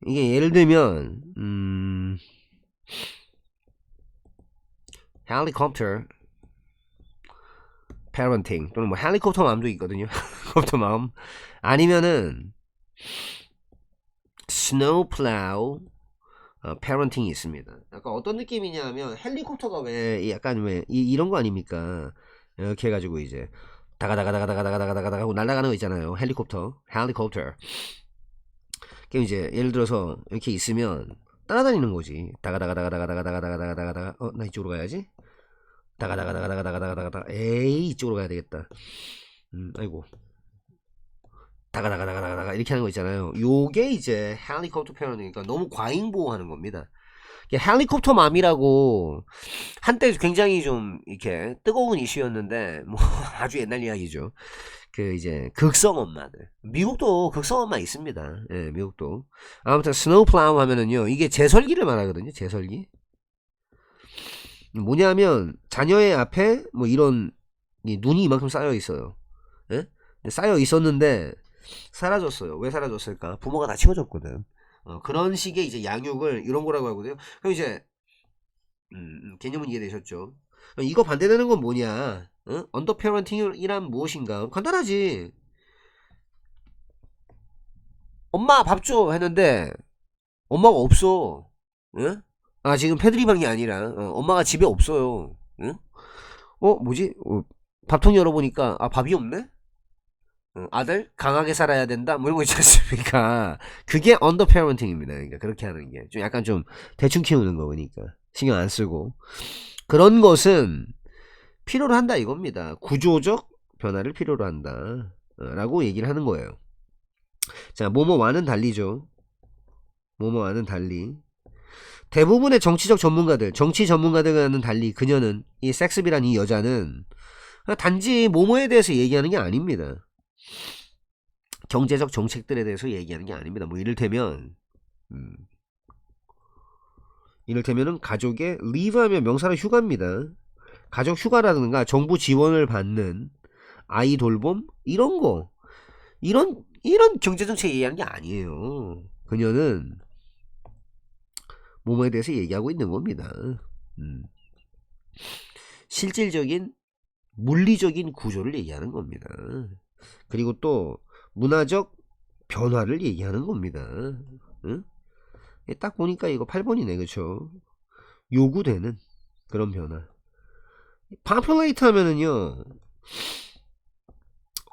이게 예를 들면 헬리콥터 페어런팅 또는 뭐 헬리콥터 맘도 있거든요. 헬리콥터 맘 아니면은 스노우플라우 페어런팅이 있습니다. 약간 어떤 느낌이냐 하면 헬리콥터가 왜 약간 왜 이런 거 아닙니까? 이렇게 해가지고 이제 다가다가다가다가다가다가다가 하고 날아가는 거 있잖아요. 헬리콥터. 그럼 이제 예를 들어서 이렇게 있으면 따라다니는 거지. 다가다가다가다가다가다가다가다가 나 이쪽으로 가야지. 다가다가다가다가다가다가다가 에이 이쪽으로 가야 되겠다. 아이고. 다가다가다가다가 이렇게 하는 거 있잖아요. 요게 이제 헬리콥터 페어런팅이니까 너무 과잉 보호하는 겁니다. 헬리콥터 맘이라고 한때 굉장히 좀 이렇게 뜨거운 이슈였는데 뭐 아주 옛날 이야기죠. 그 이제 극성 엄마들 미국도 극성 엄마 있습니다. 예, 미국도 아무튼 스노우플라우 하면은요 이게 제설기를 말하거든요. 제설기 뭐냐면 자녀의 앞에 뭐 이런 눈이 이만큼 쌓여 있어요. 예? 쌓여 있었는데 사라졌어요. 왜 사라졌을까? 부모가 다 치워줬거든. 그런 식의 이제 양육을 이런 거라고 하거든요. 그럼 이제 개념은 이해되셨죠? 이거 반대되는 건 뭐냐? 언더페어런팅이란 무엇인가? 간단하지. 엄마 밥 줘 했는데 엄마가 없어. 응? 아 지금 패드립 한게 아니라 엄마가 집에 없어요. 응? 뭐지? 밥통 열어보니까 아 밥이 없네? 아들 강하게 살아야 된다 뭐 이런 거 있지 않습니까? 그게 언더페어런팅입니다. 그러니까 그렇게 하는 게 좀 약간 좀 대충 키우는 거니까 신경 안 쓰고 그런 것은 필요로 한다 이겁니다. 구조적 변화를 필요로 한다 라고 얘기를 하는 거예요. 자 뭐뭐와는 달리죠. 뭐뭐와는 달리 대부분의 정치적 전문가들 정치 전문가들과는 달리 그녀는 이 섹스비란 이 여자는 단지 뭐뭐에 대해서 얘기하는 게 아닙니다. 경제적 정책들에 대해서 얘기하는 게 아닙니다. 뭐 이를테면은 가족의 리브하면 명사로 휴가입니다. 가족 휴가라든가 정부 지원을 받는 아이 돌봄 이런 거 이런 경제정책 얘기하는 게 아니에요. 그녀는 뭐뭐에 대해서 얘기하고 있는 겁니다. 실질적인 물리적인 구조를 얘기하는 겁니다. 그리고 또 문화적 변화를 얘기하는 겁니다. 응? 딱 보니까 이거 8번이네 그쵸? 요구되는 그런 변화. 파퓰레이트 하면은요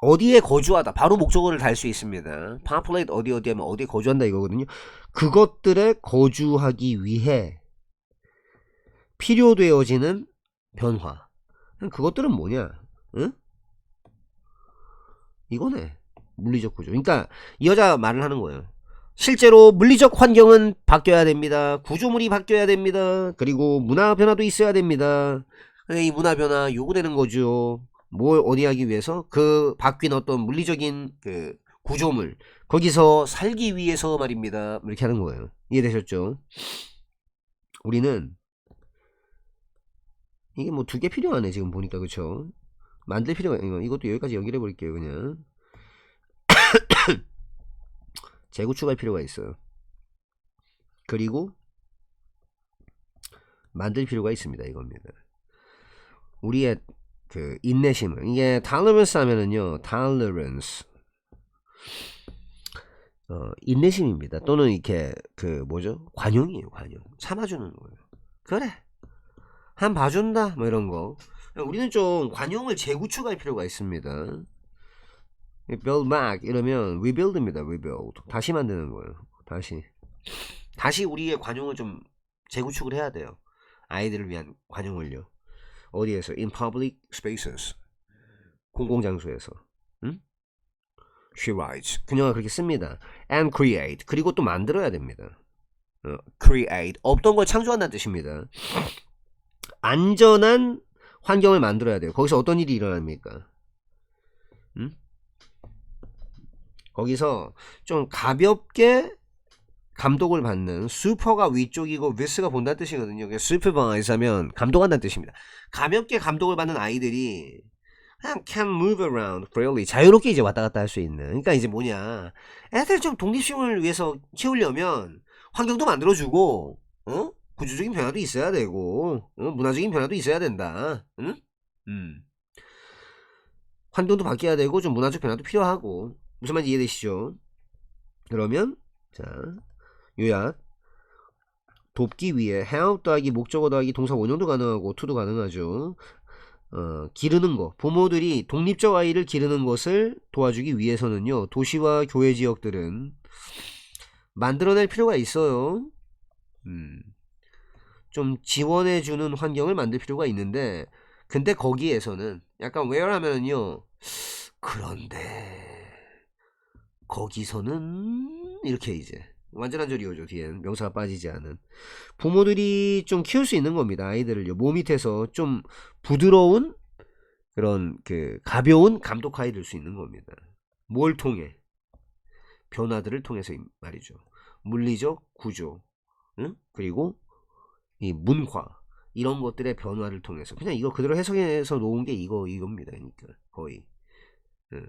어디에 거주하다 바로 목적어를 달 수 있습니다. populate 어디 어디 하면 어디에 거주한다 이거거든요. 그것들에 거주하기 위해 필요되어지는 변화. 그것들은 뭐냐? 응? 이거네. 물리적 구조. 그러니까 이 여자 말을 하는 거예요. 실제로 물리적 환경은 바뀌어야 됩니다. 구조물이 바뀌어야 됩니다. 그리고 문화 변화도 있어야 됩니다. 이 문화 변화 요구되는 거죠. 뭘 어디 하기 위해서? 그 바뀐 어떤 물리적인 그 구조물 거기서 살기 위해서 말입니다. 이렇게 하는 거예요. 이해되셨죠? 우리는 이게 뭐 두 개 필요하네 지금 보니까. 그쵸? 만들 필요가 이것도 여기까지 연결해 버릴게요. 그냥 재구축할 필요가 있어요. 그리고 만들 필요가 있습니다. 이겁니다. 우리의 그 인내심을, 이게 tolerance 하면은요, tolerance 인내심입니다. 또는 이렇게 그 뭐죠? 관용이에요. 관용. 참아주는 거예요. 그래 한 봐준다 뭐 이런 거. 우리는 좀 관용을 재구축할 필요가 있습니다. build back 이러면 rebuild입니다. rebuild 다시 만드는 거예요. 다시 우리의 관용을 좀 재구축을 해야 돼요. 아이들을 위한 관용을요. 어디에서? in public spaces 공공장소에서. 응? She writes 그녀가 그렇게 씁니다. and create 그리고 또 만들어야 됩니다. create 없던 걸 창조한다는 뜻입니다. 안전한 환경을 만들어야 돼요. 거기서 어떤 일이 일어납니까? 응? 거기서 좀 가볍게 감독을 받는, 슈퍼가 위쪽이고 비스가 본다는 뜻이거든요. 슈퍼바이즈 하면 감독한다는 뜻입니다. 가볍게 감독을 받는 아이들이 그냥 can move around freely 자유롭게 이제 왔다 갔다 할 수 있는. 그러니까 이제 뭐냐, 애들 좀 독립심을 위해서 키우려면 환경도 만들어주고, 구조적인 변화도 있어야 되고, 문화적인 변화도 있어야 된다. 응? 환경도 바뀌어야 되고 좀 문화적 변화도 필요하고. 무슨 말인지 이해되시죠? 그러면 자 요약. 돕기 위해 help 더하기 목적어 더하기 동사 원형도 가능하고 to도 가능하죠. 기르는 거, 부모들이 독립적 아이를 기르는 것을 도와주기 위해서는요, 도시와 교외 지역들은 만들어낼 필요가 있어요. 좀 지원해주는 환경을 만들 필요가 있는데, 근데 거기에서는 약간 where 하면은요, 그런데 거기서는 이렇게 이제 완전한 절이오죠. 뒤엔 명사가 빠지지 않은. 부모들이 좀 키울 수 있는 겁니다. 아이들을요. 몸 밑에서 좀 부드러운 그런 그 가벼운 감독하에 들 수 있는 겁니다. 뭘 통해? 변화들을 통해서 말이죠. 물리적 구조, 응? 그리고 이 문화 이런 것들의 변화를 통해서. 그냥 이거 그대로 해석해서 놓은 게 이겁니다. 그러니까 거의. 응.